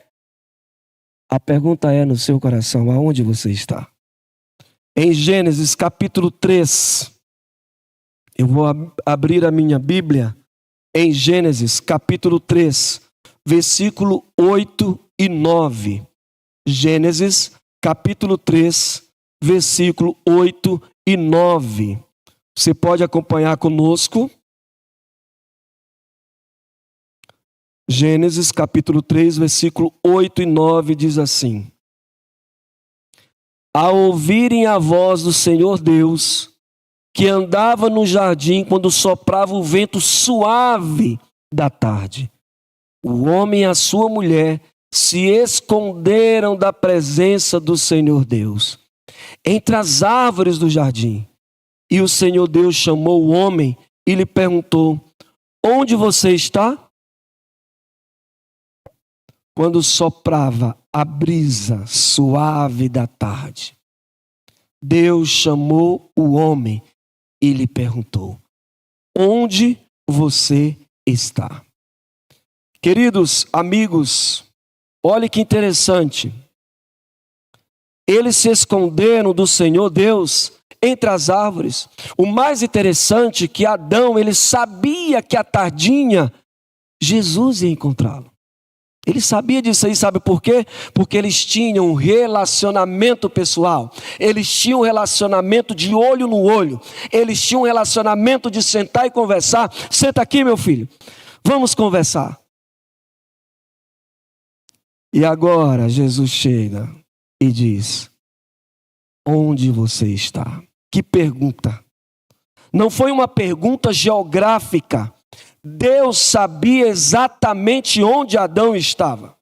[SPEAKER 6] A pergunta é no seu coração: aonde você está? Em Gênesis capítulo 3. Eu vou abrir a minha Bíblia em Gênesis capítulo 3, versículo 8 e 9. Gênesis capítulo 3, versículo 8 e 9. Você pode acompanhar conosco. Gênesis capítulo 3, versículo 8 e 9 diz assim: ao ouvirem a voz do Senhor Deus, que andava no jardim quando soprava o vento suave da tarde, o homem e a sua mulher se esconderam da presença do Senhor Deus entre as árvores do jardim. E o Senhor Deus chamou o homem e lhe perguntou: onde você está? Quando soprava a brisa suave da tarde, Deus chamou o homem e lhe perguntou: onde você está? Queridos amigos, olhe que interessante. Eles se esconderam do Senhor Deus entre as árvores. O mais interessante é que Adão, ele sabia que à tardinha Jesus ia encontrá-lo. Ele sabia disso aí, sabe por quê? Porque eles tinham um relacionamento pessoal. Eles tinham um relacionamento de olho no olho. Eles tinham um relacionamento de sentar e conversar. Senta aqui, meu filho. Vamos conversar. E agora Jesus chega e diz: onde você está? Que pergunta. Não foi uma pergunta geográfica. Deus sabia exatamente onde Adão estava.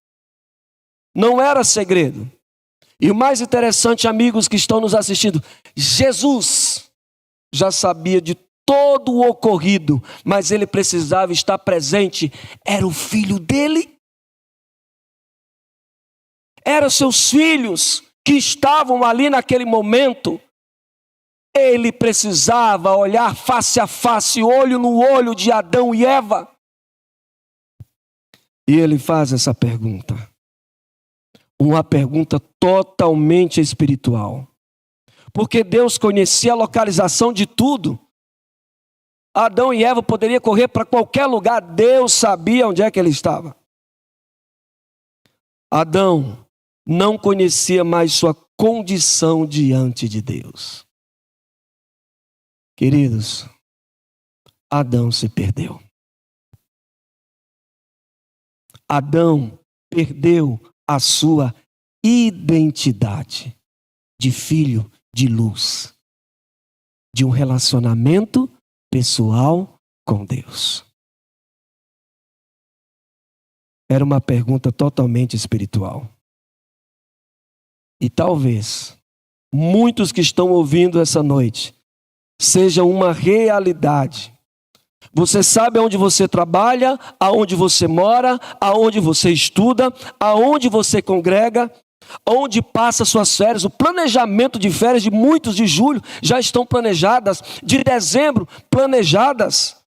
[SPEAKER 6] Não era segredo. E o mais interessante, amigos que estão nos assistindo, Jesus já sabia de todo o ocorrido, mas ele precisava estar presente. Era o filho dele. Eram seus filhos que estavam ali naquele momento. Ele precisava olhar face a face, olho no olho de Adão e Eva. E ele faz essa pergunta. Uma pergunta totalmente espiritual. Porque Deus conhecia a localização de tudo. Adão e Eva poderiam correr para qualquer lugar. Deus sabia onde é que ele estava. Adão não conhecia mais sua condição diante de Deus. Queridos, Adão se perdeu. Adão perdeu a sua identidade de filho de luz, de um relacionamento pessoal com Deus. Era uma pergunta totalmente espiritual. E talvez muitos que estão ouvindo essa noite seja uma realidade. Você sabe aonde você trabalha, aonde você mora, aonde você estuda, aonde você congrega, onde passa suas férias. O planejamento de férias de muitos de julho já estão planejadas, de dezembro planejadas.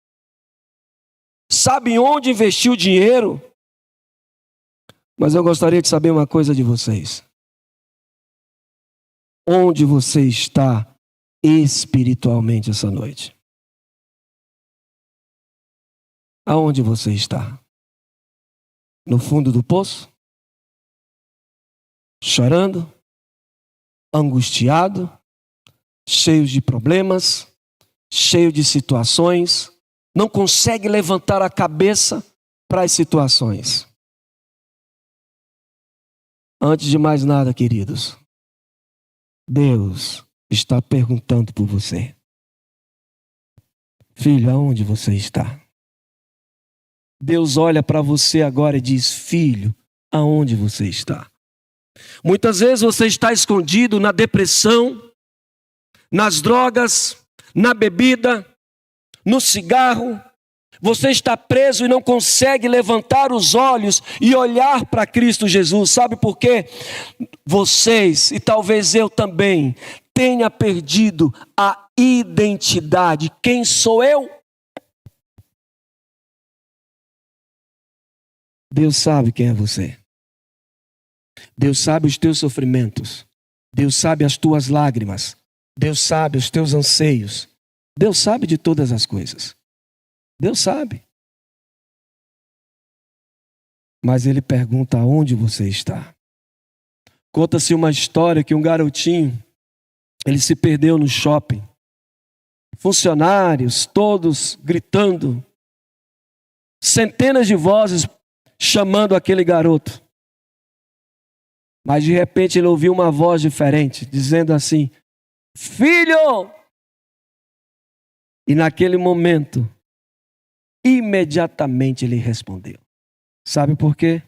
[SPEAKER 6] Sabe onde investir o dinheiro? Mas eu gostaria de saber uma coisa de vocês. Onde você está espiritualmente essa noite? Aonde você está? No fundo do poço? Chorando? Angustiado? Cheio de problemas? Cheio de situações? Não consegue levantar a cabeça para as situações? Antes de mais nada, queridos, Deus está perguntando por você. Filho, aonde você está? Deus olha para você agora e diz: filho, aonde você está? Muitas vezes você está escondido na depressão, nas drogas, na bebida, no cigarro. Você está preso e não consegue levantar os olhos e olhar para Cristo Jesus. Sabe por quê? Vocês, e talvez eu também, tenha perdido a identidade. Quem sou eu? Deus sabe quem é você. Deus sabe os teus sofrimentos. Deus sabe as tuas lágrimas. Deus sabe os teus anseios. Deus sabe de todas as coisas. Deus sabe. Mas Ele pergunta aonde você está. Conta-se uma história que um garotinho, ele se perdeu no shopping. Funcionários todos gritando. Centenas de vozes chamando aquele garoto. Mas de repente ele ouviu uma voz diferente, dizendo assim: filho! E naquele momento, imediatamente ele respondeu. Sabe por quê?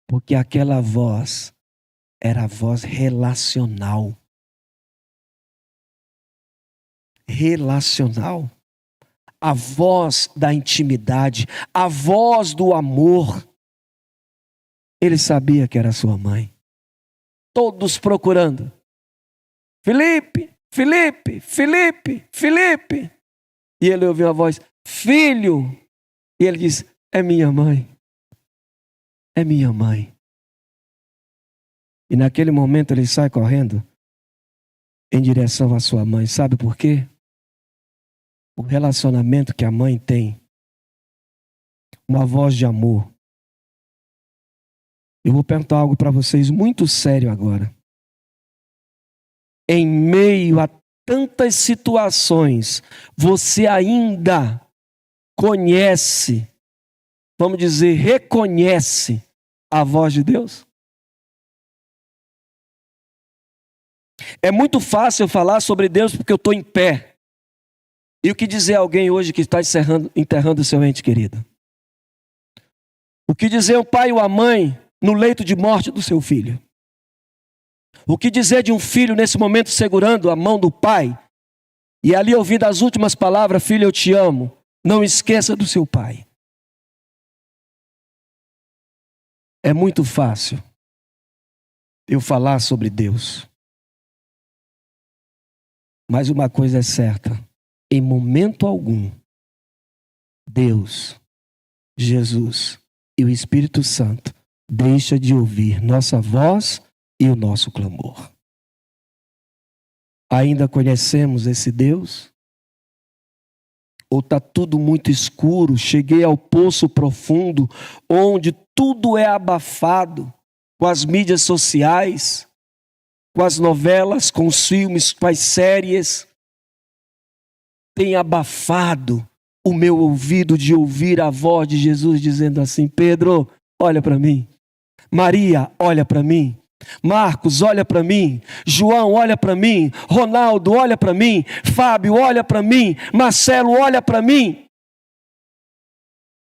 [SPEAKER 6] Porque aquela voz era a voz relacional. Relacional. A voz da intimidade, a voz do amor. Ele sabia que era sua mãe. Todos procurando. Felipe, Felipe, Felipe, Felipe. E ele ouviu a voz: filho. E ele diz: é minha mãe. É minha mãe. E naquele momento ele sai correndo em direção à sua mãe. Sabe por quê? O relacionamento que a mãe tem, uma voz de amor. Eu vou perguntar algo para vocês muito sério agora. Em meio a tantas situações, você ainda conhece, vamos dizer, reconhece a voz de Deus? É muito fácil eu falar sobre Deus porque eu estou em pé. E o que dizer a alguém hoje que está enterrando o seu ente querido? O que dizer o pai ou a mãe no leito de morte do seu filho? O que dizer de um filho nesse momento segurando a mão do pai e ali ouvindo as últimas palavras: filho, eu te amo, não esqueça do seu pai. É muito fácil eu falar sobre Deus. Mas uma coisa é certa: em momento algum, Deus, Jesus e o Espírito Santo deixa de ouvir nossa voz e o nosso clamor. Ainda conhecemos esse Deus? Ou está tudo muito escuro? Cheguei ao poço profundo, onde tudo é abafado, com as mídias sociais, com as novelas, com os filmes, com as séries. Tem abafado o meu ouvido de ouvir a voz de Jesus dizendo assim: Pedro, olha para mim. Maria, olha para mim. Marcos, olha para mim. João, olha para mim. Ronaldo, olha para mim. Fábio, olha para mim. Marcelo, olha para mim.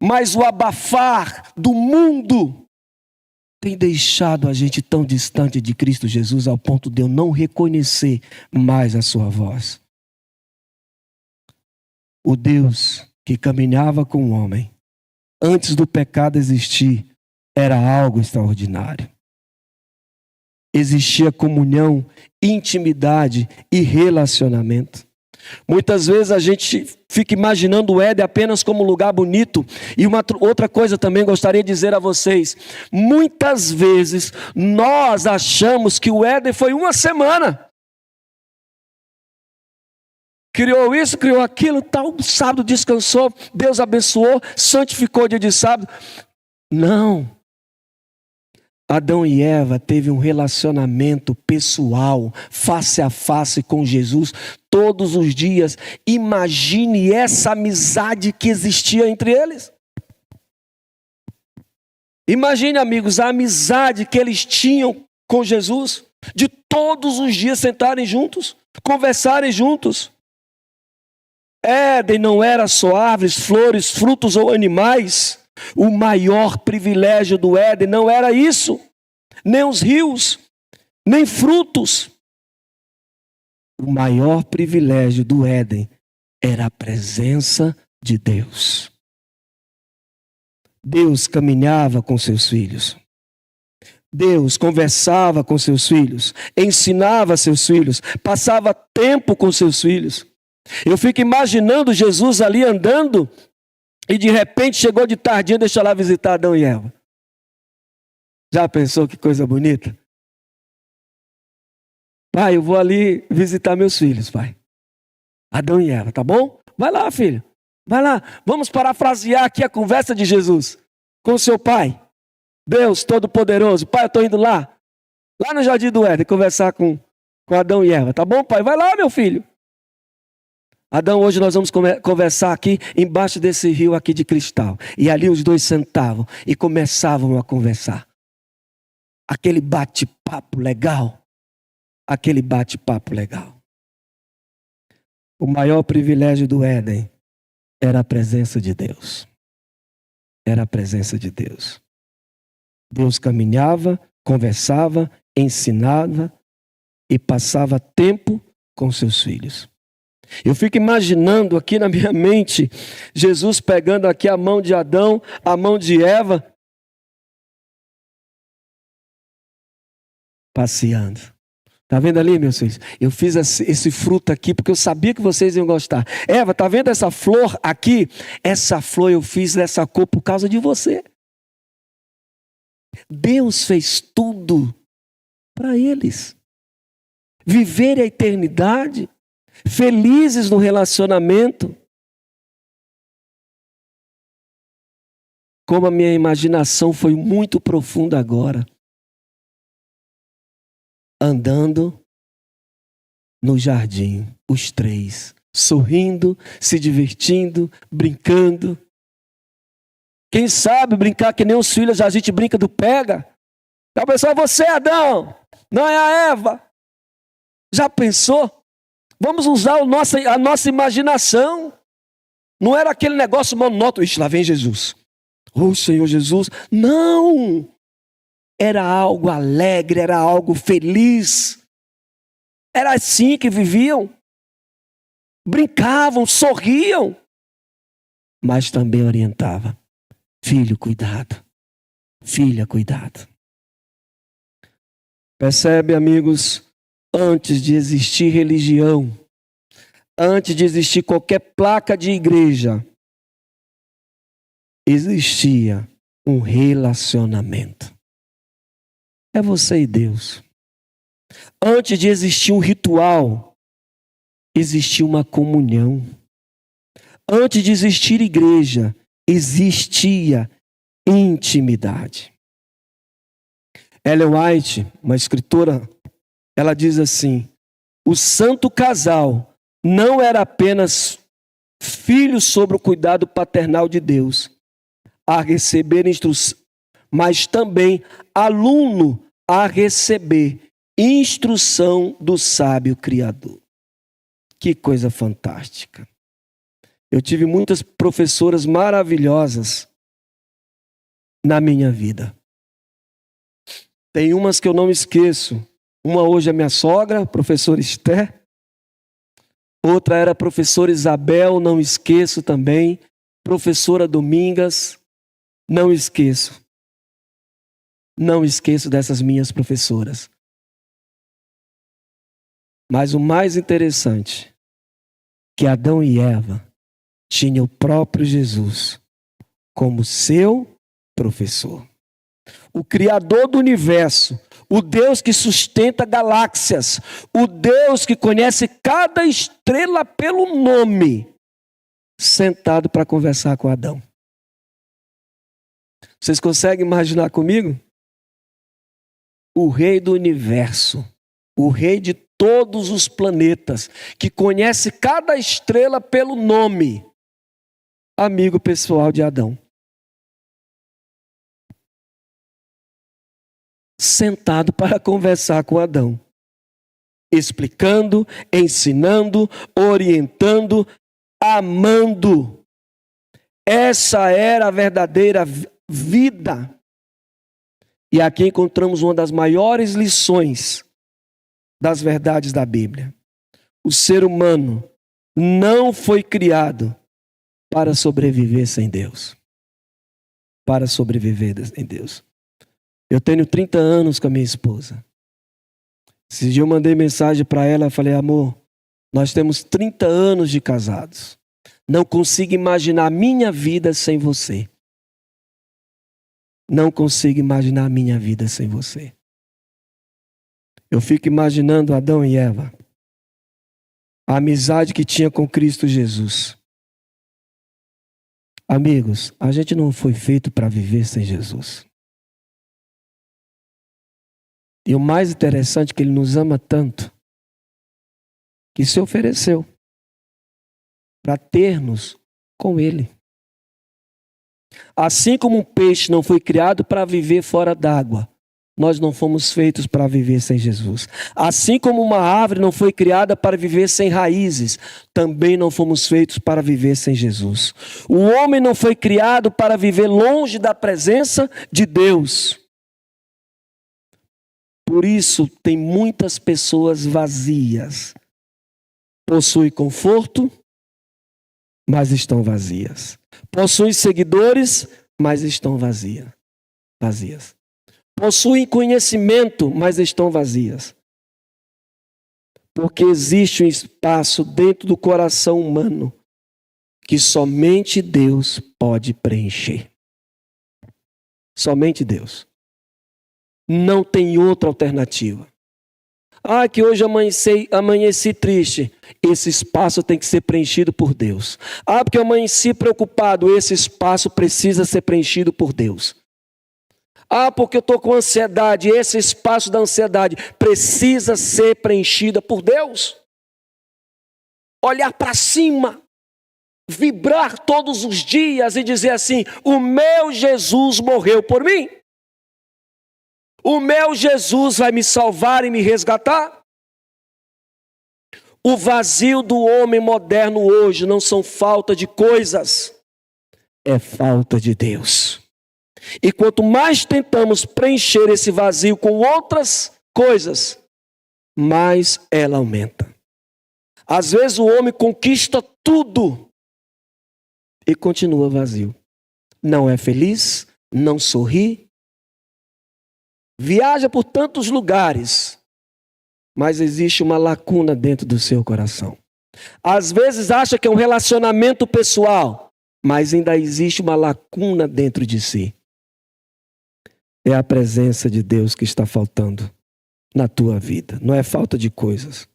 [SPEAKER 6] Mas o abafar do mundo tem deixado a gente tão distante de Cristo Jesus ao ponto de eu não reconhecer mais a sua voz. O Deus que caminhava com o homem antes do pecado existir era algo extraordinário. Existia comunhão, intimidade e relacionamento. Muitas vezes a gente fica imaginando o Éden apenas como um lugar bonito. E uma outra coisa também gostaria de dizer a vocês: muitas vezes nós achamos que o Éden foi uma semana. Criou isso, criou aquilo, tal, sábado descansou, Deus abençoou, santificou o dia de sábado. Não. Adão e Eva teve um relacionamento pessoal, face a face com Jesus, todos os dias. Imagine essa amizade que existia entre eles. Imagine, amigos, a amizade que eles tinham com Jesus, de todos os dias sentarem juntos, conversarem juntos. Éden não era só árvores, flores, frutos ou animais. O maior privilégio do Éden não era isso, nem os rios, nem frutos. O maior privilégio do Éden era a presença de Deus. Deus caminhava com seus filhos. Deus conversava com seus filhos, ensinava seus filhos, passava tempo com seus filhos. Eu fico imaginando Jesus ali andando e de repente chegou de tardinha, deixa lá visitar Adão e Eva. Já pensou que coisa bonita? Pai, eu vou ali visitar meus filhos, pai. Adão e Eva, tá bom? Vai lá, filho. Vai lá. Vamos parafrasear aqui a conversa de Jesus com o seu pai. Deus Todo-Poderoso. Pai, eu estou indo lá no Jardim do Éden, conversar com Adão e Eva. Tá bom, pai? Vai lá, meu filho. Adão, hoje nós vamos conversar aqui embaixo desse rio aqui de cristal. E ali os dois sentavam e começavam a conversar. Aquele bate-papo legal. Aquele bate-papo legal. O maior privilégio do Éden era a presença de Deus. Era a presença de Deus. Deus caminhava, conversava, ensinava e passava tempo com seus filhos. Eu fico imaginando aqui na minha mente, Jesus pegando aqui a mão de Adão, a mão de Eva, passeando. Tá vendo ali, meus filhos? Eu fiz esse fruto aqui porque eu sabia que vocês iam gostar. Eva, tá vendo essa flor aqui? Essa flor eu fiz dessa cor por causa de você. Deus fez tudo para eles. Viver a eternidade, felizes no relacionamento. Como a minha imaginação foi muito profunda agora. Andando no jardim, os três, sorrindo, se divertindo, brincando. Quem sabe brincar que nem os filhos, a gente brinca do pega. Já pensou, você, Adão, não é a Eva? Já pensou? Vamos usar a nossa imaginação. Não era aquele negócio monótono. Ixi, lá vem Jesus. Oh, Senhor Jesus. Não! Era algo alegre, era algo feliz. Era assim que viviam. Brincavam, sorriam. Mas também orientava. Filho, cuidado. Filha, cuidado. Percebe, amigos? Antes de existir religião, antes de existir qualquer placa de igreja, existia um relacionamento. É você e Deus. Antes de existir um ritual, existia uma comunhão. Antes de existir igreja, existia intimidade. Ellen White, uma escritora, ela diz assim: o santo casal não era apenas filho sob o cuidado paternal de Deus, a receber instrução, mas também aluno a receber instrução do sábio Criador. Que coisa fantástica. Eu tive muitas professoras maravilhosas na minha vida. Tem umas que eu não esqueço. Uma hoje é minha sogra, professora Esther. Outra era a professora Isabel, não esqueço também. Professora Domingas, não esqueço. Não esqueço dessas minhas professoras. Mas o mais interessante, que Adão e Eva tinham o próprio Jesus como seu professor. O Criador do universo, o Deus que sustenta galáxias, o Deus que conhece cada estrela pelo nome, sentado para conversar com Adão. Vocês conseguem imaginar comigo? O rei do universo, o rei de todos os planetas, que conhece cada estrela pelo nome, amigo pessoal de Adão. Sentado para conversar com Adão, explicando, ensinando, orientando, amando. Essa era a verdadeira vida. E aqui encontramos uma das maiores lições das verdades da Bíblia. O ser humano não foi criado para sobreviver sem Deus. Para sobreviver sem Deus. Eu tenho 30 anos com a minha esposa. Esse dia eu mandei mensagem para ela, falei, amor, nós temos 30 anos de casados. Não consigo imaginar a minha vida sem você. Não consigo imaginar a minha vida sem você. Eu fico imaginando Adão e Eva. A amizade que tinha com Cristo Jesus. Amigos, a gente não foi feito para viver sem Jesus. E o mais interessante é que Ele nos ama tanto, que se ofereceu para ter-nos com Ele. Assim como um peixe não foi criado para viver fora d'água, nós não fomos feitos para viver sem Jesus. Assim como uma árvore não foi criada para viver sem raízes, também não fomos feitos para viver sem Jesus. O homem não foi criado para viver longe da presença de Deus. Por isso, tem muitas pessoas vazias. Possuem conforto, mas estão vazias. Possuem seguidores, mas estão vazias. Possuem conhecimento, mas estão vazias. Porque existe um espaço dentro do coração humano que somente Deus pode preencher. Somente Deus. Não tem outra alternativa. Ah, que hoje amanheci triste. Esse espaço tem que ser preenchido por Deus. Ah, porque eu amanheci preocupado. Esse espaço precisa ser preenchido por Deus. Ah, porque eu estou com ansiedade. Esse espaço da ansiedade precisa ser preenchido por Deus. Olhar para cima. Vibrar todos os dias e dizer assim, o meu Jesus morreu por mim. O meu Jesus vai me salvar e me resgatar? O vazio do homem moderno hoje não são falta de coisas, é falta de Deus. E quanto mais tentamos preencher esse vazio com outras coisas, mais ela aumenta. Às vezes o homem conquista tudo e continua vazio. Não é feliz, não sorri, viaja por tantos lugares, mas existe uma lacuna dentro do seu coração. Às vezes acha que é um relacionamento pessoal, mas ainda existe uma lacuna dentro de si. É a presença de Deus que está faltando na tua vida, não é falta de coisas.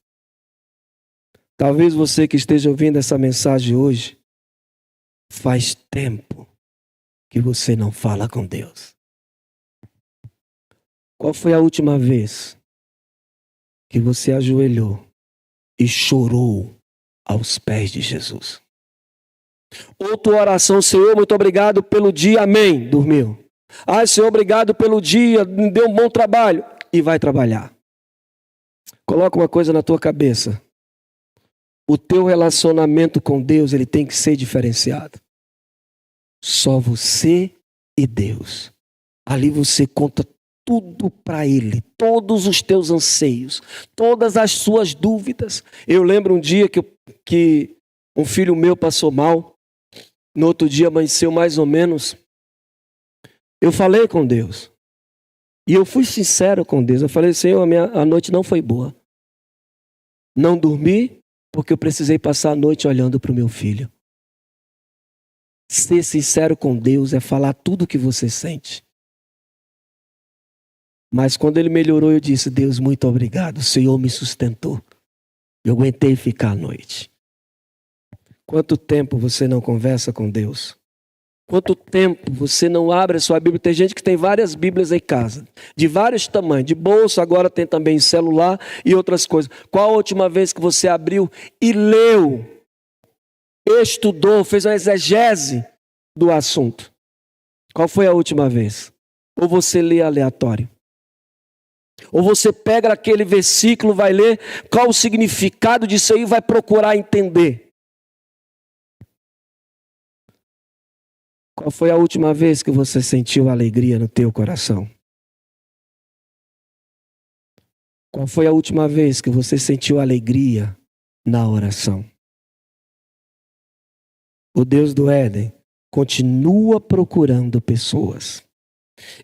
[SPEAKER 6] Talvez você que esteja ouvindo essa mensagem hoje, faz tempo que você não fala com Deus. Qual foi a última vez que você ajoelhou e chorou aos pés de Jesus? Ou tua oração, Senhor, muito obrigado pelo dia, amém, dormiu. Ai, Senhor, obrigado pelo dia, me deu um bom trabalho. E vai trabalhar. Coloca uma coisa na tua cabeça. O teu relacionamento com Deus, ele tem que ser diferenciado. Só você e Deus. Ali você conta tudo para Ele, todos os teus anseios, todas as suas dúvidas. Eu lembro um dia que um filho meu passou mal, no outro dia amanheceu mais ou menos. Eu falei com Deus, e eu fui sincero com Deus. Eu falei, Senhor, a noite não foi boa. Não dormi, porque eu precisei passar a noite olhando para o meu filho. Ser sincero com Deus é falar tudo o que você sente. Mas quando ele melhorou, eu disse, Deus, muito obrigado, o Senhor me sustentou. Eu aguentei ficar à noite. Quanto tempo você não conversa com Deus? Quanto tempo você não abre a sua Bíblia? Tem gente que tem várias Bíblias em casa, de vários tamanhos, de bolso, agora tem também celular e outras coisas. Qual a última vez que você abriu e leu, estudou, fez uma exegese do assunto? Qual foi a última vez? Ou você lê aleatório? Ou você pega aquele versículo, vai ler qual o significado disso aí e vai procurar entender? Qual foi a última vez que você sentiu alegria no teu coração? Qual foi a última vez que você sentiu alegria na oração? O Deus do Éden continua procurando pessoas.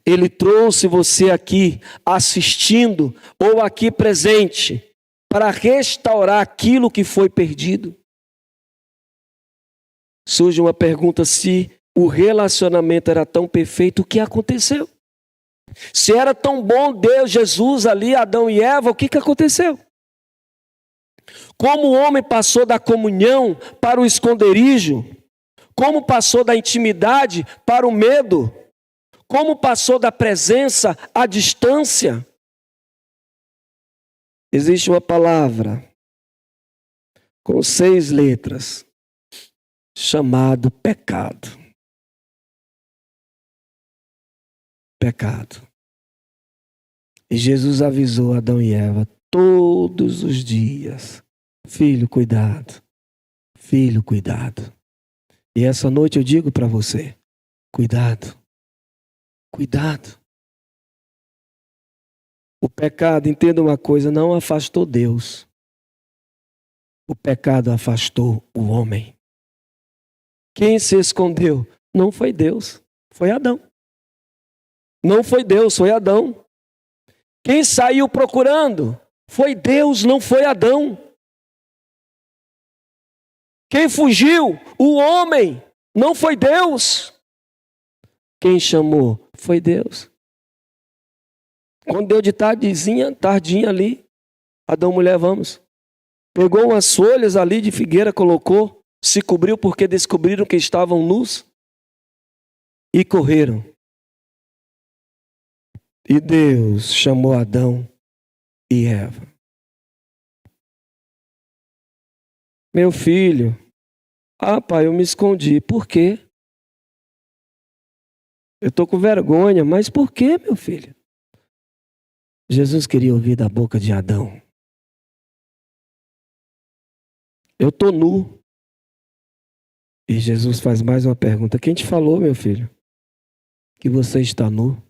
[SPEAKER 6] Ele trouxe você aqui assistindo ou aqui presente para restaurar aquilo que foi perdido. Surge uma pergunta: se o relacionamento era tão perfeito, o que aconteceu? Se era tão bom Deus, Jesus ali, Adão e Eva, o que aconteceu? Como o homem passou da comunhão para o esconderijo? Como passou da intimidade para o medo? Como passou da presença à distância? Existe uma palavra com 6 letras, chamado pecado. Pecado. E Jesus avisou Adão e Eva todos os dias: filho, cuidado. Filho, cuidado. E essa noite eu digo para você: cuidado. Cuidado. O pecado, entenda uma coisa, não afastou Deus. O pecado afastou o homem. Quem se escondeu não foi Deus, foi Adão. Não foi Deus, foi Adão. Quem saiu procurando foi Deus, não foi Adão. Quem fugiu, o homem, não foi Deus. Quem chamou foi Deus. Quando deu de tardinha ali, Adão, mulher, vamos. Pegou umas folhas ali de figueira, colocou, se cobriu porque descobriram que estavam nus e correram. E Deus chamou Adão e Eva. Meu filho, pai, eu me escondi. Por quê? Eu estou com vergonha, mas por quê, meu filho? Jesus queria ouvir da boca de Adão: eu estou nu. E Jesus faz mais uma pergunta: quem te falou, meu filho, que você está nu?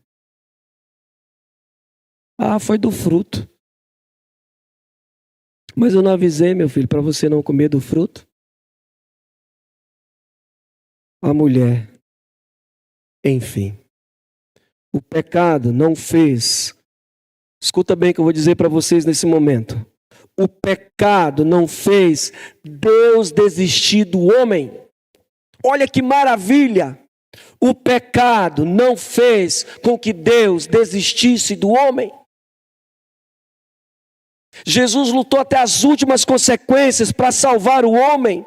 [SPEAKER 6] Foi do fruto. Mas eu não avisei, meu filho, para você não comer do fruto? A mulher. Enfim, o pecado não fez. Escuta bem o que eu vou dizer para vocês nesse momento. O pecado não fez Deus desistir do homem. Olha que maravilha! O pecado não fez com que Deus desistisse do homem. Jesus lutou até as últimas consequências para salvar o homem.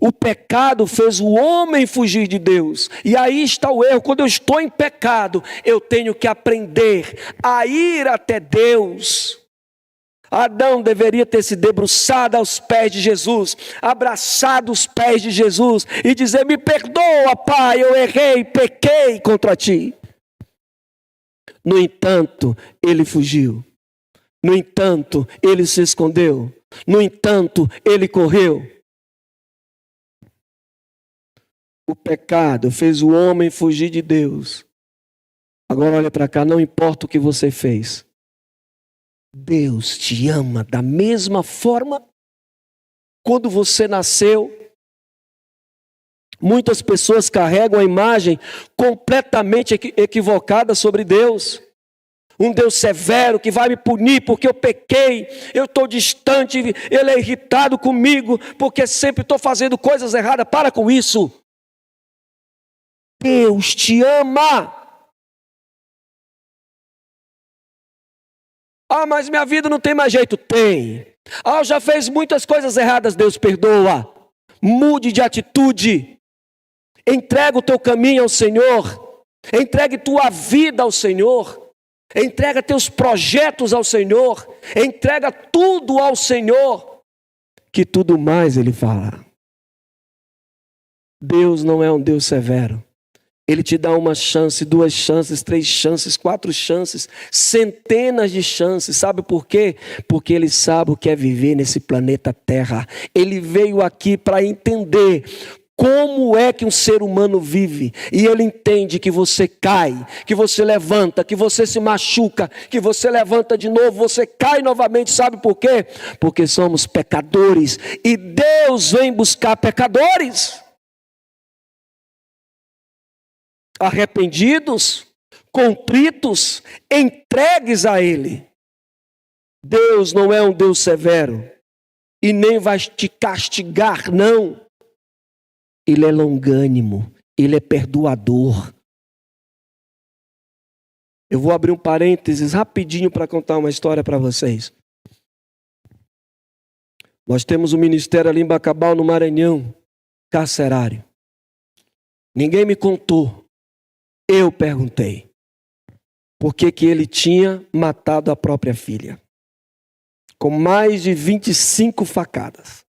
[SPEAKER 6] O pecado fez o homem fugir de Deus. E aí está o erro. Quando eu estou em pecado, eu tenho que aprender a ir até Deus, Adão deveria ter se debruçado aos pés de Jesus, abraçado os pés de Jesus e dizer: me perdoa, Pai, eu errei, pequei contra ti. No entanto, ele fugiu. No entanto, ele se escondeu. No entanto, ele correu. O pecado fez o homem fugir de Deus. Agora olha para cá, não importa o que você fez. Deus te ama da mesma forma. Quando você nasceu, muitas pessoas carregam a imagem completamente equivocada sobre Deus. Um Deus severo que vai me punir porque eu pequei, eu estou distante, Ele é irritado comigo porque sempre estou fazendo coisas erradas. Para com isso. Deus te ama. Ah, mas minha vida não tem mais jeito. Tem. Ah, eu já fez muitas coisas erradas. Deus perdoa. Mude de atitude. Entrega o teu caminho ao Senhor. Entregue tua vida ao Senhor. Entrega teus projetos ao Senhor. Entrega tudo ao Senhor, que tudo mais Ele fará. Deus não é um Deus severo. Ele te dá uma chance, 2 chances, 3 chances, 4 chances, centenas de chances. Sabe por quê? Porque Ele sabe o que é viver nesse planeta Terra. Ele veio aqui para entender como é que um ser humano vive. E Ele entende que você cai, que você levanta, que você se machuca, que você levanta de novo, você cai novamente. Sabe por quê? Porque somos pecadores. E Deus vem buscar pecadores. Arrependidos, contritos, entregues a Ele. Deus não é um Deus severo e nem vai te castigar, não. Ele é longânimo, Ele é perdoador. Eu vou abrir um parênteses rapidinho para contar uma história para vocês. Nós temos um ministério ali em Bacabal, no Maranhão, carcerário. Ninguém me contou. Eu perguntei por que ele tinha matado a própria filha, com mais de 25 facadas.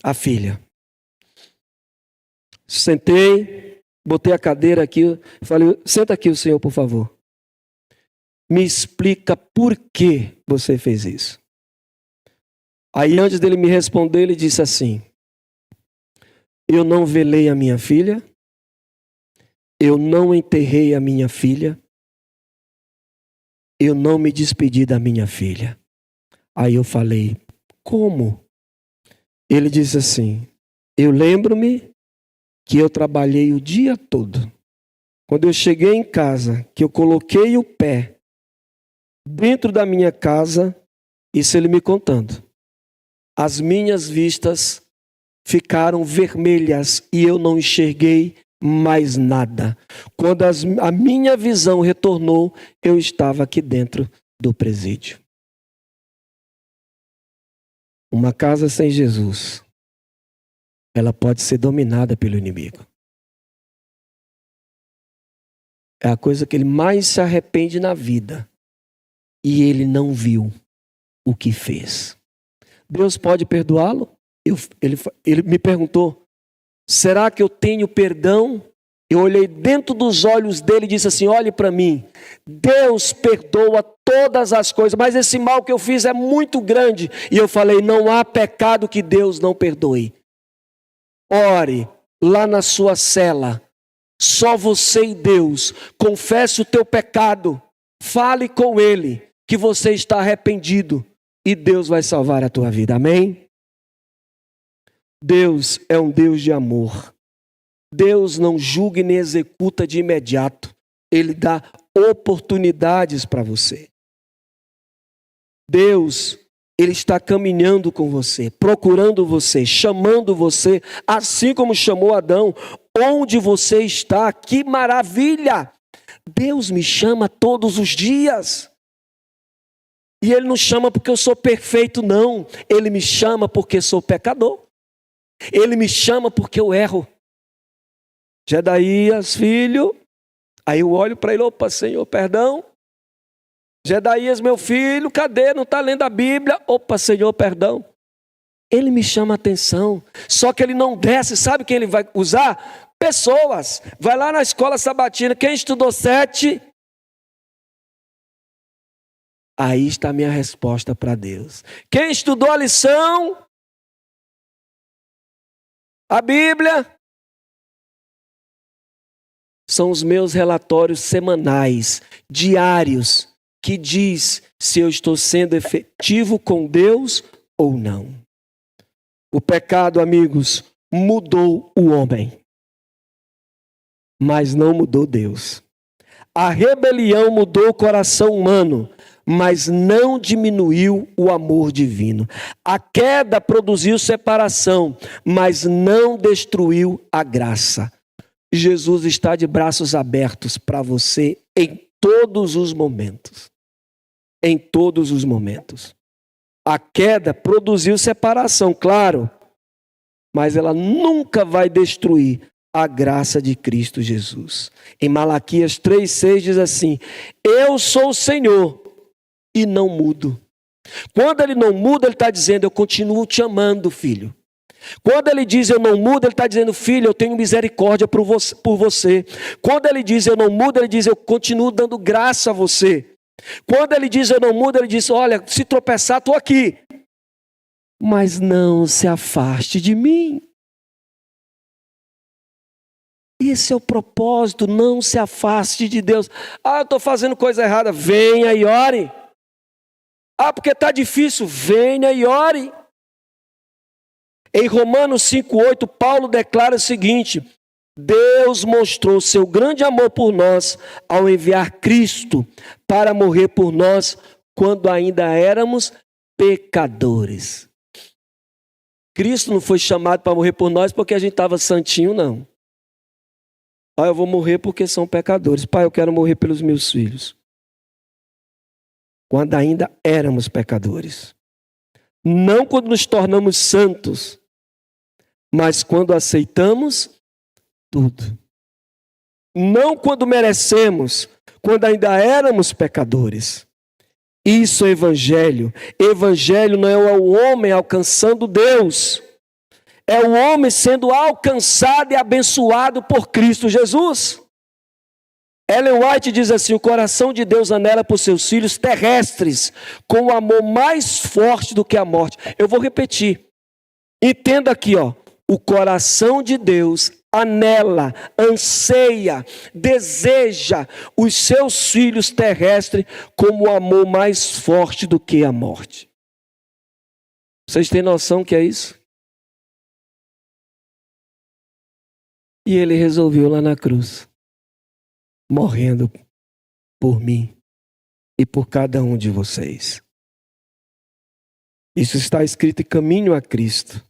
[SPEAKER 6] A filha. Sentei, botei a cadeira aqui, falei: senta aqui o senhor, por favor. Me explica por que você fez isso. Aí antes dele me responder, ele disse assim: eu não velei a minha filha. Eu não enterrei a minha filha. Eu não me despedi da minha filha. Aí eu falei: como? Ele disse assim: eu lembro-me que eu trabalhei o dia todo. Quando eu cheguei em casa, que eu coloquei o pé dentro da minha casa, isso ele me contando, as minhas vistas ficaram vermelhas e eu não enxerguei mais nada. Quando a minha visão retornou, eu estava aqui dentro do presídio. Uma casa sem Jesus, ela pode ser dominada pelo inimigo. É a coisa que ele mais se arrepende na vida. E ele não viu o que fez. Deus pode perdoá-lo? Ele me perguntou: será que eu tenho perdão? Eu olhei dentro dos olhos dele e disse assim: olhe para mim. Deus perdoa todas as coisas, mas esse mal que eu fiz é muito grande. E eu falei: não há pecado que Deus não perdoe. Ore lá na sua cela, só você e Deus. Confesse o teu pecado, fale com Ele que você está arrependido e Deus vai salvar a tua vida. Amém? Deus é um Deus de amor. Deus não julga e nem executa de imediato. Ele dá oportunidades para você. Deus, Ele está caminhando com você, procurando você, chamando você, assim como chamou Adão. Onde você está? Que maravilha! Deus me chama todos os dias. E Ele não chama porque eu sou perfeito, não. Ele me chama porque sou pecador. Ele me chama porque eu erro. Jedaías, filho. Aí eu olho para ele: opa, Senhor, perdão. Jedaías, meu filho, cadê? Não está lendo a Bíblia? Opa, Senhor, perdão. Ele me chama a atenção. Só que ele não desce. Sabe quem ele vai usar? Pessoas. Vai lá na escola sabatina. Quem estudou 7? Aí está a minha resposta para Deus. Quem estudou a lição? A Bíblia? São os meus relatórios semanais, diários, que diz se eu estou sendo efetivo com Deus ou não. O pecado, amigos, mudou o homem, mas não mudou Deus. A rebelião mudou o coração humano, mas não diminuiu o amor divino. A queda produziu separação, mas não destruiu a graça. Jesus está de braços abertos para você em todos os momentos. Em todos os momentos. A queda produziu separação, claro, mas ela nunca vai destruir a graça de Cristo Jesus. Em Malaquias 3,6 diz assim: eu sou o Senhor e não mudo. Quando ele não muda, ele está dizendo: eu continuo te amando, filho. Quando ele diz eu não mudo, ele está dizendo: filho, eu tenho misericórdia por você. Quando ele diz eu não mudo, ele diz: eu continuo dando graça a você. Quando ele diz eu não mudo, ele diz: olha, se tropeçar, estou aqui. Mas não se afaste de mim. Esse é o propósito, não se afaste de Deus. Ah, eu estou fazendo coisa errada, venha e ore. Ah, porque está difícil, venha e ore. Em Romanos 5,8, Paulo declara o seguinte: Deus mostrou seu grande amor por nós ao enviar Cristo para morrer por nós quando ainda éramos pecadores. Cristo não foi chamado para morrer por nós porque a gente estava santinho, não. Ah, eu vou morrer porque são pecadores. Pai, eu quero morrer pelos meus filhos. Quando ainda éramos pecadores. Não quando nos tornamos santos, mas quando aceitamos tudo. Não quando merecemos, quando ainda éramos pecadores. Isso é evangelho. Evangelho não é o homem alcançando Deus. É o homem sendo alcançado e abençoado por Cristo Jesus. Ellen White diz assim: o coração de Deus anela por seus filhos terrestres, com o amor mais forte do que a morte. Eu vou repetir. Entenda aqui, ó. O coração de Deus anela, anseia, deseja os seus filhos terrestres como o amor mais forte do que a morte. Vocês têm noção que é isso? E ele resolveu lá na cruz, morrendo por mim e por cada um de vocês. Isso está escrito em Caminho a Cristo.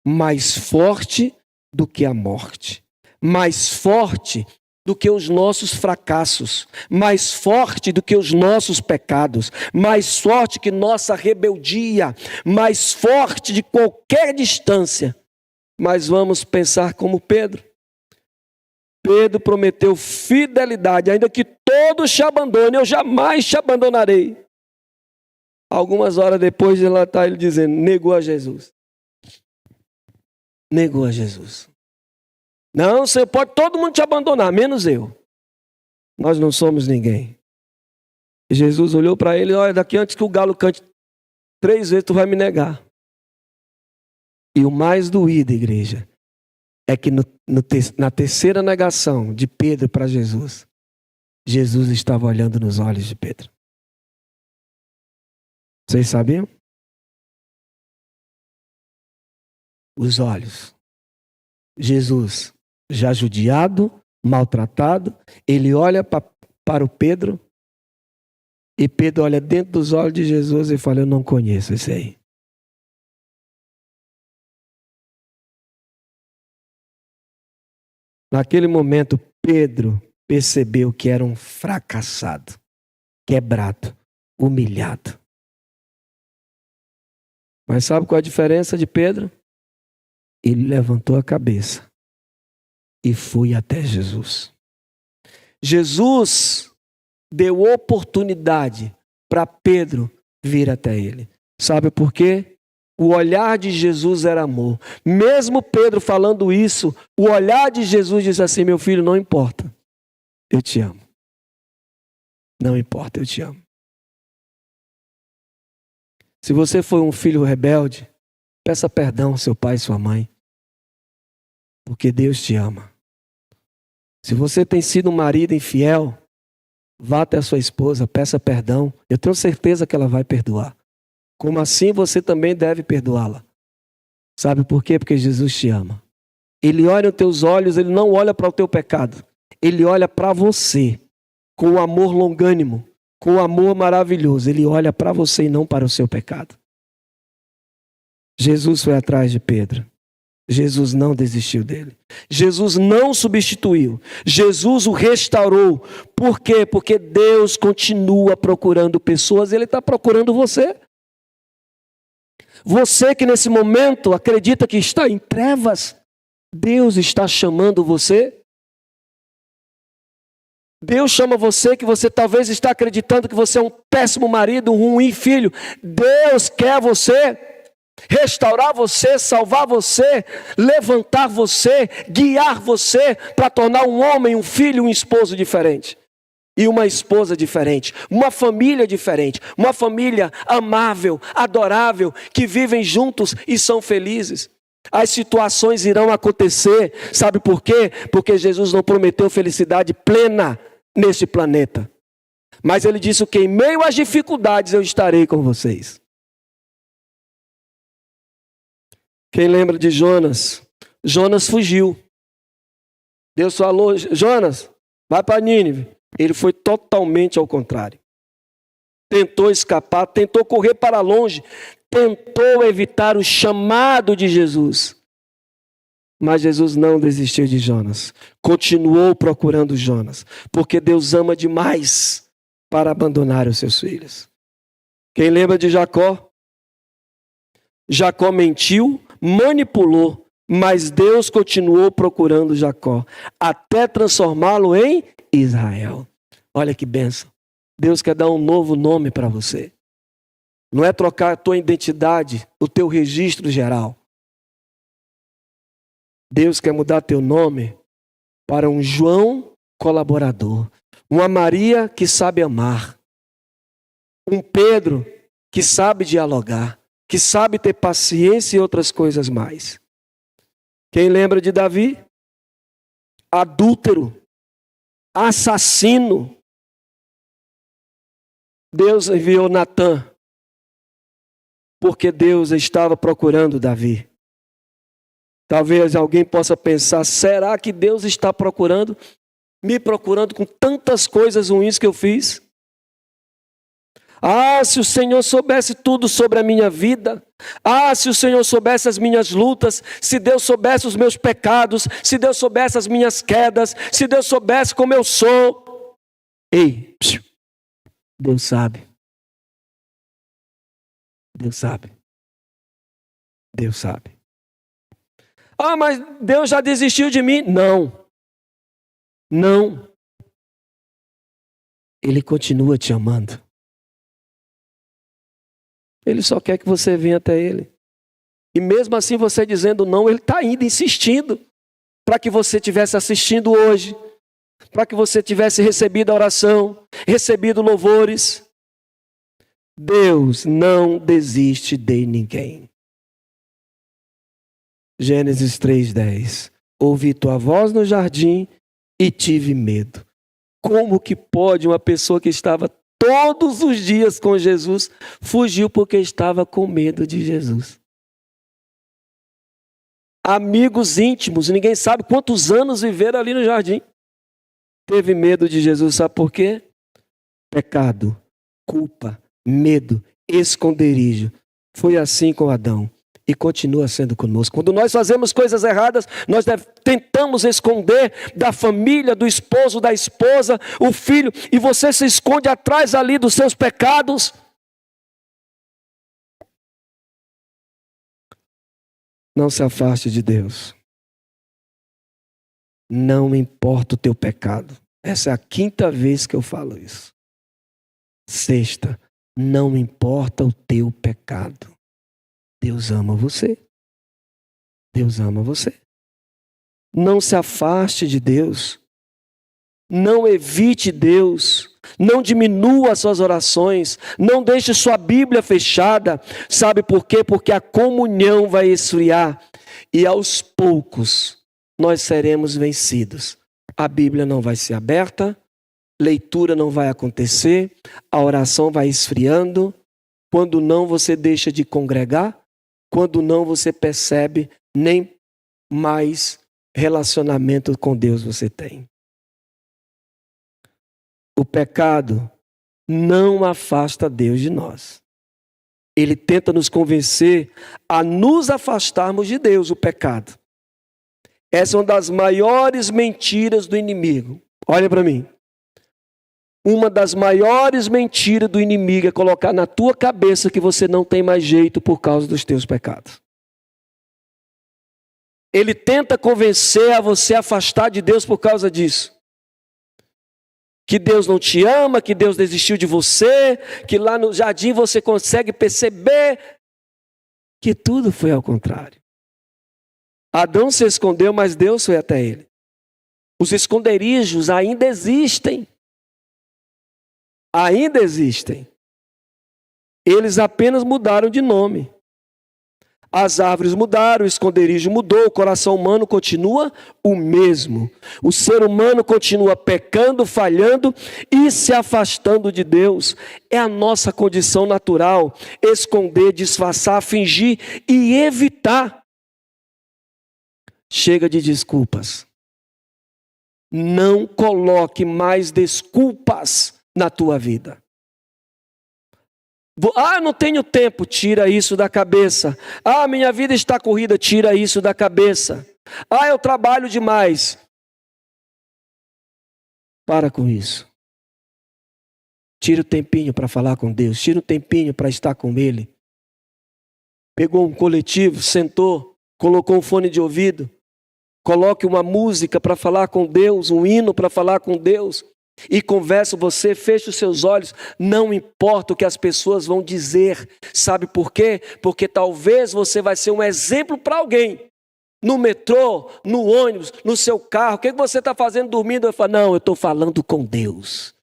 [SPEAKER 6] Mais forte do que a morte, mais forte do que os nossos fracassos, mais forte do que os nossos pecados, mais forte que nossa rebeldia, mais forte de qualquer distância. Mas vamos pensar como Pedro. Pedro prometeu fidelidade, ainda que todos te abandonem, eu jamais te abandonarei. Algumas horas depois de lá está ele dizendo, negou a Jesus. Negou a Jesus. Não, você pode todo mundo te abandonar, menos eu. Nós não somos ninguém. E Jesus olhou para ele: olha, daqui antes que o galo cante 3 vezes, tu vai me negar. E o mais doído, igreja, é que na terceira negação de Pedro para Jesus, Jesus estava olhando nos olhos de Pedro. Vocês sabiam? Os olhos. Jesus, já judiado, maltratado, ele olha para o Pedro, e Pedro olha dentro dos olhos de Jesus e fala: eu não conheço esse aí. Naquele momento, Pedro percebeu que era um fracassado, quebrado, humilhado. Mas sabe qual é a diferença de Pedro? Ele levantou a cabeça e foi até Jesus. Jesus deu oportunidade para Pedro vir até ele. Sabe por quê? O olhar de Jesus era amor. Mesmo Pedro falando isso, o olhar de Jesus diz assim: meu filho, não importa, eu te amo. Não importa, eu te amo. Se você foi um filho rebelde, peça perdão ao seu pai e sua mãe, porque Deus te ama. Se você tem sido um marido infiel, vá até a sua esposa, peça perdão. Eu tenho certeza que ela vai perdoar. Como assim você também deve perdoá-la? Sabe por quê? Porque Jesus te ama. Ele olha os teus olhos, ele não olha para o teu pecado. Ele olha para você com o amor longânimo, com o amor maravilhoso. Ele olha para você e não para o seu pecado. Jesus foi atrás de Pedro. Jesus não desistiu dele. Jesus não substituiu. Jesus o restaurou. Por quê? Porque Deus continua procurando pessoas e Ele está procurando você. Você que nesse momento acredita que está em trevas, Deus está chamando você. Deus chama você que você talvez está acreditando que você é um péssimo marido, um ruim filho. Deus quer você, restaurar você, salvar você, levantar você, guiar você para tornar um homem, um filho, um esposo diferente. E uma esposa diferente, uma família diferente, uma família amável, adorável, que vivem juntos e são felizes. As situações irão acontecer, sabe por quê? Porque Jesus não prometeu felicidade plena neste planeta. Mas Ele disse que em meio às dificuldades eu estarei com vocês. Quem lembra de Jonas? Jonas fugiu. Deus falou: Jonas, vai para Nínive. Ele foi totalmente ao contrário. Tentou escapar, tentou correr para longe, tentou evitar o chamado de Jesus. Mas Jesus não desistiu de Jonas. Continuou procurando Jonas, porque Deus ama demais para abandonar os seus filhos. Quem lembra de Jacó? Jacó mentiu, manipulou, mas Deus continuou procurando Jacó, até transformá-lo em Israel. Olha que bênção. Deus quer dar um novo nome para você. Não é trocar a tua identidade, o teu registro geral. Deus quer mudar teu nome para um João colaborador, uma Maria que sabe amar, um Pedro que sabe dialogar, que sabe ter paciência e outras coisas mais. Quem lembra de Davi? Adúltero, assassino. Deus enviou Natã, porque Deus estava procurando Davi. Talvez alguém possa pensar: será que Deus está me procurando com tantas coisas ruins que eu fiz? Ah, se o Senhor soubesse tudo sobre a minha vida. Ah, se o Senhor soubesse as minhas lutas. Se Deus soubesse os meus pecados. Se Deus soubesse as minhas quedas. Se Deus soubesse como eu sou. Ei, Deus sabe. Deus sabe. Deus sabe. Ah, mas Deus já desistiu de mim? Não. Não. Ele continua te amando. Ele só quer que você venha até Ele. E mesmo assim você dizendo não, Ele está ainda insistindo para que você estivesse assistindo hoje, para que você tivesse recebido a oração, recebido louvores. Deus não desiste de ninguém. Gênesis 3:10. Ouvi tua voz no jardim e tive medo. Como que pode uma pessoa que estava todos os dias com Jesus fugiu porque estava com medo de Jesus? Amigos íntimos, ninguém sabe quantos anos viveram ali no jardim. Teve medo de Jesus, sabe por quê? Pecado, culpa, medo, esconderijo. Foi assim com Adão e continua sendo conosco. Quando nós fazemos coisas erradas, nós tentamos esconder da família, do esposo, da esposa, o filho, e você se esconde atrás ali dos seus pecados. Não se afaste de Deus. Não importa o teu pecado. Essa é a 5ª vez que eu falo isso. Sexta, não importa o teu pecado. Deus ama você. Deus ama você. Não se afaste de Deus. Não evite Deus. Não diminua as suas orações. Não deixe sua Bíblia fechada. Sabe por quê? Porque a comunhão vai esfriar. E aos poucos nós seremos vencidos. A Bíblia não vai ser aberta. Leitura não vai acontecer. A oração vai esfriando. Quando não, você deixa de congregar. Quando não, você percebe nem mais relacionamento com Deus você tem. O pecado não afasta Deus de nós. Ele tenta nos convencer a nos afastarmos de Deus, o pecado. Essa é uma das maiores mentiras do inimigo. Olha para mim. Uma das maiores mentiras do inimigo é colocar na tua cabeça que você não tem mais jeito por causa dos teus pecados. Ele tenta convencer a você a afastar de Deus por causa disso. Que Deus não te ama, que Deus desistiu de você, que lá no jardim você consegue perceber que tudo foi ao contrário. Adão se escondeu, mas Deus foi até ele. Os esconderijos ainda existem. Ainda existem. Eles apenas mudaram de nome. As árvores mudaram, o esconderijo mudou, o coração humano continua o mesmo. O ser humano continua pecando, falhando e se afastando de Deus. É a nossa condição natural, esconder, disfarçar, fingir e evitar. Chega de desculpas. Não coloque mais desculpas na tua vida. Não tenho tempo, tira isso da cabeça. Minha vida está corrida, tira isso da cabeça. Eu trabalho demais. Para com isso. Tira o tempinho para falar com Deus, tira o tempinho para estar com Ele. Pegou um coletivo, sentou, colocou um fone de ouvido, coloque uma música para falar com Deus, um hino para falar com Deus. E conversa você, feche os seus olhos, não importa o que as pessoas vão dizer. Sabe por quê? Porque talvez você vai ser um exemplo para alguém. No metrô, no ônibus, no seu carro, o que você está fazendo dormindo? Eu falo, não, eu estou falando com Deus.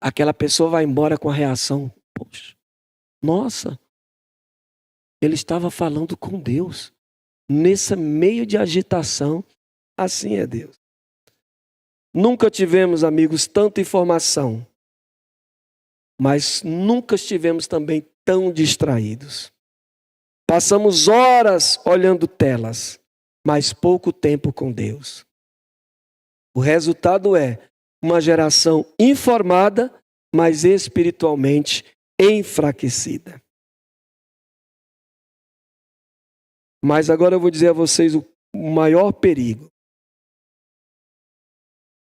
[SPEAKER 6] Aquela pessoa vai embora com a reação, poxa, nossa, ele estava falando com Deus. Nesse meio de agitação, assim é Deus. Nunca tivemos, amigos, tanta informação, mas nunca estivemos também tão distraídos. Passamos horas olhando telas, mas pouco tempo com Deus. O resultado é uma geração informada, mas espiritualmente enfraquecida. Mas agora eu vou dizer a vocês o maior perigo.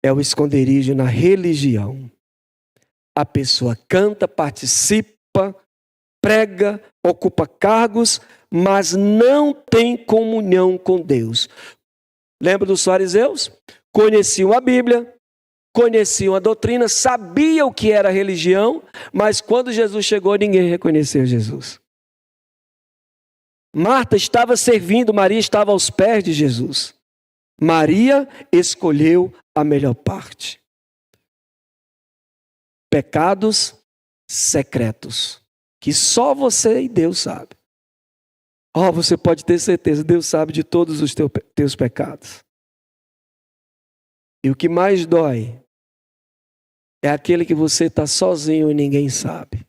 [SPEAKER 6] É o esconderijo na religião. A pessoa canta, participa, prega, ocupa cargos, mas não tem comunhão com Deus. Lembra dos fariseus? Conheciam a Bíblia, conheciam a doutrina, sabiam o que era religião, mas quando Jesus chegou, ninguém reconheceu Jesus. Marta estava servindo, Maria estava aos pés de Jesus. Maria escolheu a melhor parte. Pecados secretos, que só você e Deus sabe. Você pode ter certeza, Deus sabe de todos os teus pecados. E o que mais dói é aquele que você está sozinho e ninguém sabe.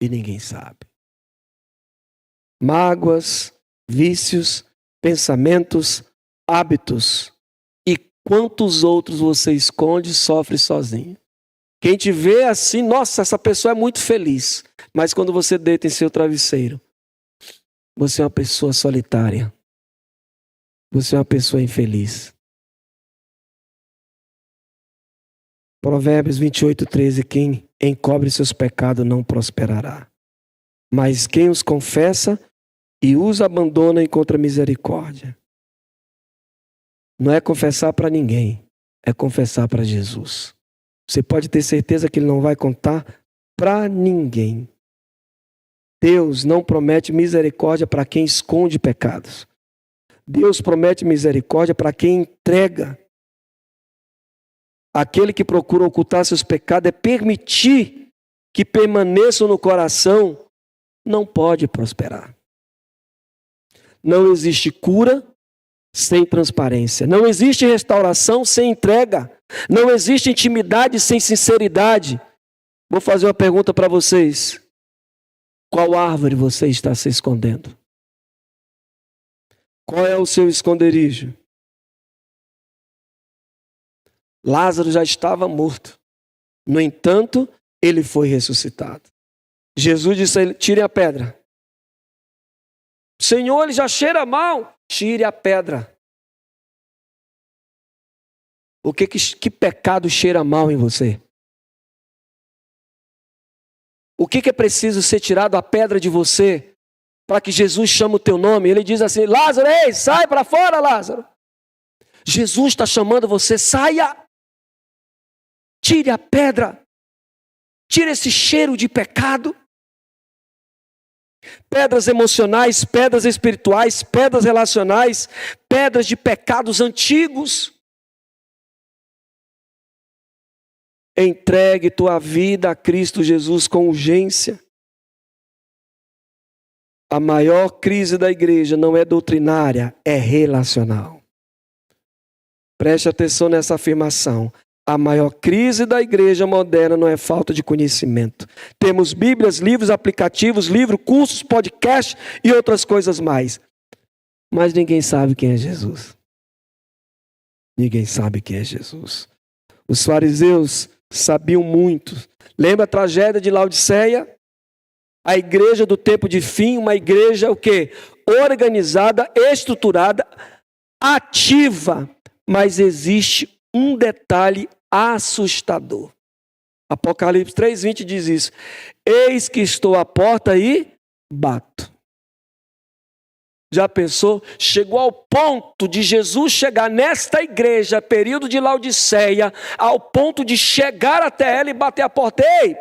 [SPEAKER 6] E ninguém sabe. Mágoas, vícios, pensamentos, hábitos. E quantos outros você esconde e sofre sozinho? Quem te vê assim, nossa, essa pessoa é muito feliz. Mas quando você deita em seu travesseiro, você é uma pessoa solitária. Você é uma pessoa infeliz. Provérbios 28:13, quem encobre seus pecados não prosperará. Mas quem os confessa e os abandona encontra misericórdia. Não é confessar para ninguém, é confessar para Jesus. Você pode ter certeza que Ele não vai contar para ninguém. Deus não promete misericórdia para quem esconde pecados. Deus promete misericórdia para quem entrega. Aquele que procura ocultar seus pecados é permitir que permaneçam no coração, não pode prosperar. Não existe cura sem transparência. Não existe restauração sem entrega. Não existe intimidade sem sinceridade. Vou fazer uma pergunta para vocês. Qual árvore você está se escondendo? Qual é o seu esconderijo? Lázaro já estava morto. No entanto, ele foi ressuscitado. Jesus disse a ele: tire a pedra. Senhor, ele já cheira mal. Tire a pedra. Que pecado cheira mal em você? O que é preciso ser tirado a pedra de você para que Jesus chame o teu nome? Ele diz assim: Lázaro, ei, sai para fora, Lázaro. Jesus está chamando você, saia. Tire a pedra. Tire esse cheiro de pecado. Pedras emocionais, pedras espirituais, pedras relacionais, pedras de pecados antigos. Entregue tua vida a Cristo Jesus com urgência. A maior crise da igreja não é doutrinária, é relacional. Preste atenção nessa afirmação. A maior crise da igreja moderna não é falta de conhecimento. Temos Bíblias, livros, aplicativos, cursos, podcasts e outras coisas mais. Mas ninguém sabe quem é Jesus. Ninguém sabe quem é Jesus. Os fariseus sabiam muito. Lembra a tragédia de Laodiceia? A igreja do tempo de fim, uma igreja o quê? Organizada, estruturada, ativa. Mas existe um detalhe assustador. Apocalipse 3:20 diz isso. Eis que estou à porta e bato. Já pensou? Chegou ao ponto de Jesus chegar nesta igreja, período de Laodiceia, ao ponto de chegar até ela e bater a porta. Ei,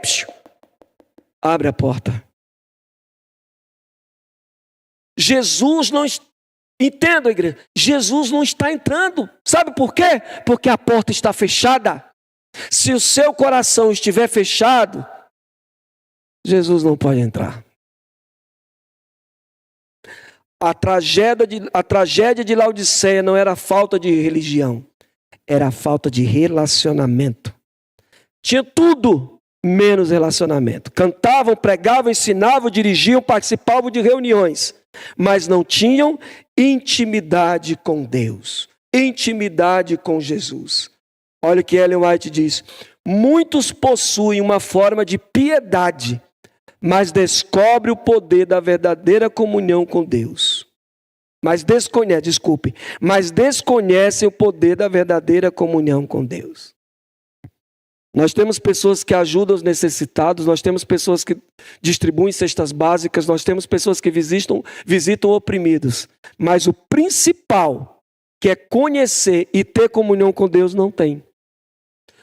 [SPEAKER 6] abre a porta. Jesus não está... Entenda, igreja. Jesus não está entrando. Sabe por quê? Porque a porta está fechada. Se o seu coração estiver fechado, Jesus não pode entrar. A tragédia de Laodiceia não era a falta de religião, era a falta de relacionamento. Tinha tudo menos relacionamento. Cantavam, pregavam, ensinavam, dirigiam, participavam de reuniões, mas não tinham intimidade com Deus, intimidade com Jesus. Olha o que Ellen White diz: muitos possuem uma forma de piedade, mas descobrem o poder da verdadeira comunhão com Deus. Mas desconhecem o poder da verdadeira comunhão com Deus. Nós temos pessoas que ajudam os necessitados, nós temos pessoas que distribuem cestas básicas, nós temos pessoas que visitam oprimidos. Mas o principal, que é conhecer e ter comunhão com Deus, não tem.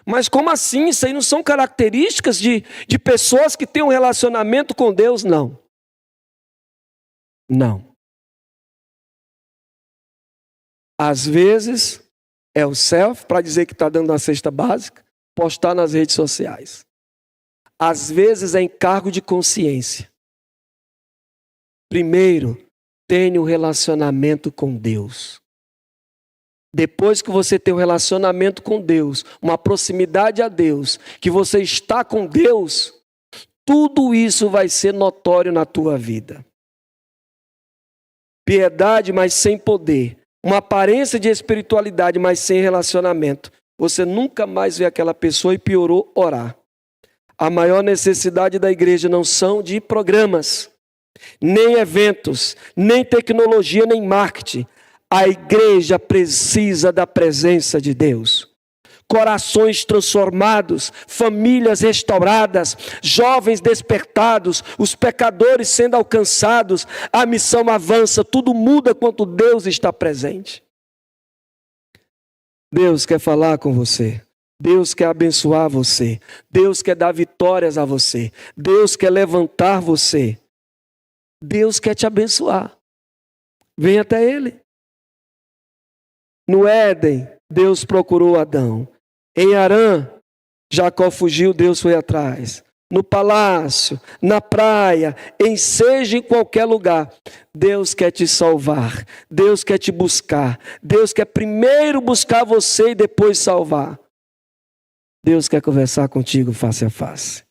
[SPEAKER 6] Mas como assim? Isso aí não são características de pessoas que têm um relacionamento com Deus? Não. Não. Às vezes é o self para dizer que está dando uma cesta básica, postar nas redes sociais. Às vezes é encargo de consciência. Primeiro, tenha um relacionamento com Deus. Depois que você tem um relacionamento com Deus, uma proximidade a Deus, que você está com Deus, tudo isso vai ser notório na tua vida. Piedade, mas sem poder. Uma aparência de espiritualidade, mas sem relacionamento. Você nunca mais vê aquela pessoa e piorou orar. A maior necessidade da igreja não são de programas, nem eventos, nem tecnologia, nem marketing. A igreja precisa da presença de Deus. Corações transformados, famílias restauradas, jovens despertados, os pecadores sendo alcançados, a missão avança, tudo muda quando Deus está presente. Deus quer falar com você. Deus quer abençoar você. Deus quer dar vitórias a você. Deus quer levantar você. Deus quer te abençoar. Vem até Ele. No Éden, Deus procurou Adão. Em Harã, Jacó fugiu, Deus foi atrás. No palácio, na praia, seja em qualquer lugar, Deus quer te salvar. Deus quer te buscar. Deus quer primeiro buscar você e depois salvar. Deus quer conversar contigo face a face.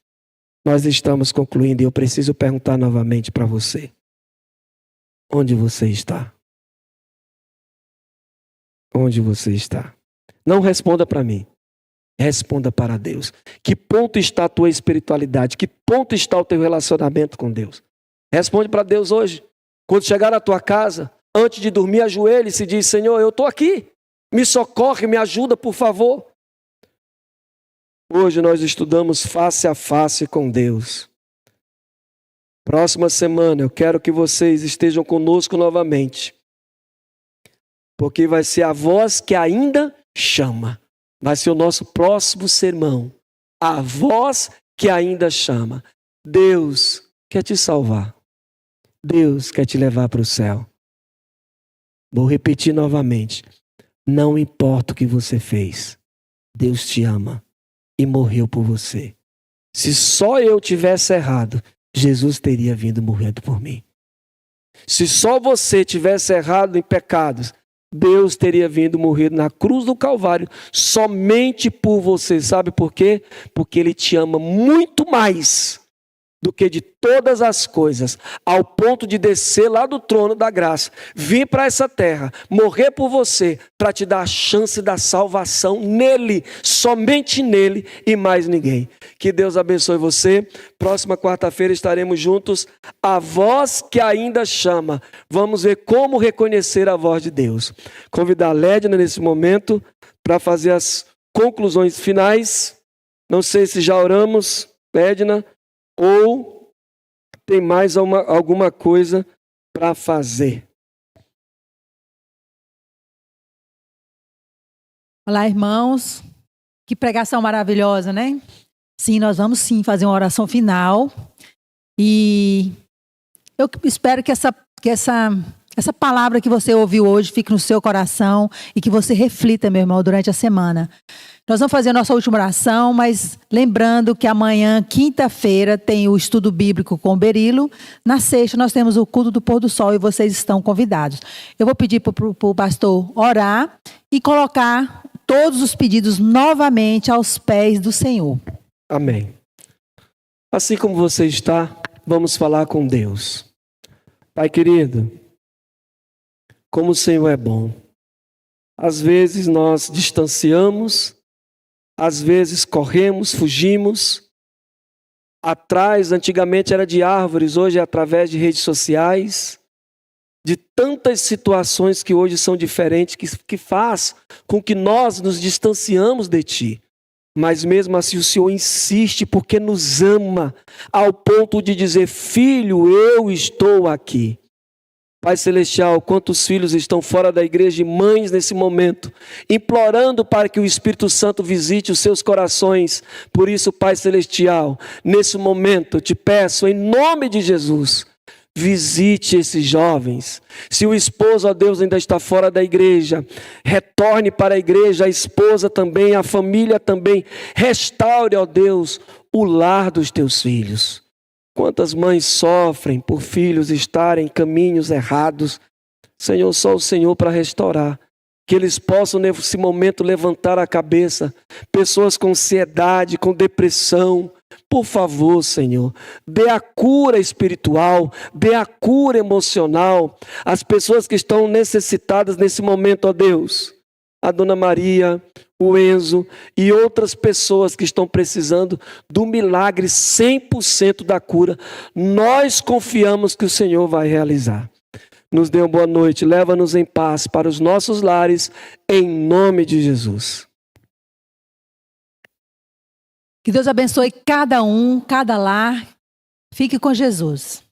[SPEAKER 6] Nós estamos concluindo e eu preciso perguntar novamente para você. Onde você está? Onde você está? Não responda para mim. Responda para Deus. Que ponto está a tua espiritualidade? Que ponto está o teu relacionamento com Deus? Responde para Deus hoje. Quando chegar na tua casa, antes de dormir, ajoelhe e se diz: Senhor, eu estou aqui. Me socorre, me ajuda, por favor. Hoje nós estudamos face a face com Deus. Próxima semana eu quero que vocês estejam conosco novamente. Porque vai ser a voz que ainda chama. Vai ser o nosso próximo sermão. A voz que ainda chama. Deus quer te salvar. Deus quer te levar para o céu. Vou repetir novamente. Não importa o que você fez. Deus te ama e morreu por você. Se só eu tivesse errado, Jesus teria vindo morrendo por mim. Se só você tivesse errado em pecados, Deus teria vindo morrer na cruz do Calvário somente por você. Sabe por quê? Porque Ele te ama muito mais do que de todas as coisas, ao ponto de descer lá do trono da graça, vir para essa terra, morrer por você, para te dar a chance da salvação nele, somente nele e mais ninguém. Que Deus abençoe você. Próxima quarta-feira estaremos juntos. A voz que ainda chama. Vamos ver como reconhecer a voz de Deus. Convidar a Lédina nesse momento para fazer as conclusões finais. Não sei se já oramos, Lédina, ou tem mais alguma coisa para fazer.
[SPEAKER 4] Olá, irmãos. Que pregação maravilhosa, né? Sim, nós vamos sim fazer uma oração final. E eu espero que essa palavra que você ouviu hoje fique no seu coração e que você reflita, meu irmão, durante a semana. Nós vamos fazer a nossa última oração, mas lembrando que amanhã, quinta-feira, tem o estudo bíblico com o Berilo. Na sexta, nós temos o culto do pôr do sol e vocês estão convidados. Eu vou pedir para o pastor orar e colocar todos os pedidos novamente aos pés do Senhor.
[SPEAKER 6] Amém. Assim como você está, vamos falar com Deus. Pai querido, como o Senhor é bom. Às vezes nós distanciamos, às vezes corremos, fugimos. Atrás, antigamente era de árvores, hoje é através de redes sociais. De tantas situações que hoje são diferentes, que faz com que nós nos distanciamos de Ti. Mas mesmo assim o Senhor insiste porque nos ama, ao ponto de dizer: filho, eu estou aqui. Pai Celestial, quantos filhos estão fora da igreja e mães nesse momento, implorando para que o Espírito Santo visite os seus corações. Por isso, Pai Celestial, nesse momento eu te peço, em nome de Jesus, visite esses jovens. Se o esposo, ó Deus, ainda está fora da igreja, retorne para a igreja, a esposa também, a família também. Restaure, ó Deus, o lar dos teus filhos. Quantas mães sofrem por filhos estarem em caminhos errados. Senhor, só o Senhor para restaurar. Que eles possam nesse momento levantar a cabeça. Pessoas com ansiedade, com depressão. Por favor, Senhor, dê a cura espiritual, dê a cura emocional. As pessoas que estão necessitadas nesse momento, ó Deus. A Dona Maria, o Enzo e outras pessoas que estão precisando do milagre 100% da cura. Nós confiamos que o Senhor vai realizar. Nos dê uma boa noite, leva-nos em paz para os nossos lares, em nome de Jesus.
[SPEAKER 4] Que Deus abençoe cada um, cada lar. Fique com Jesus.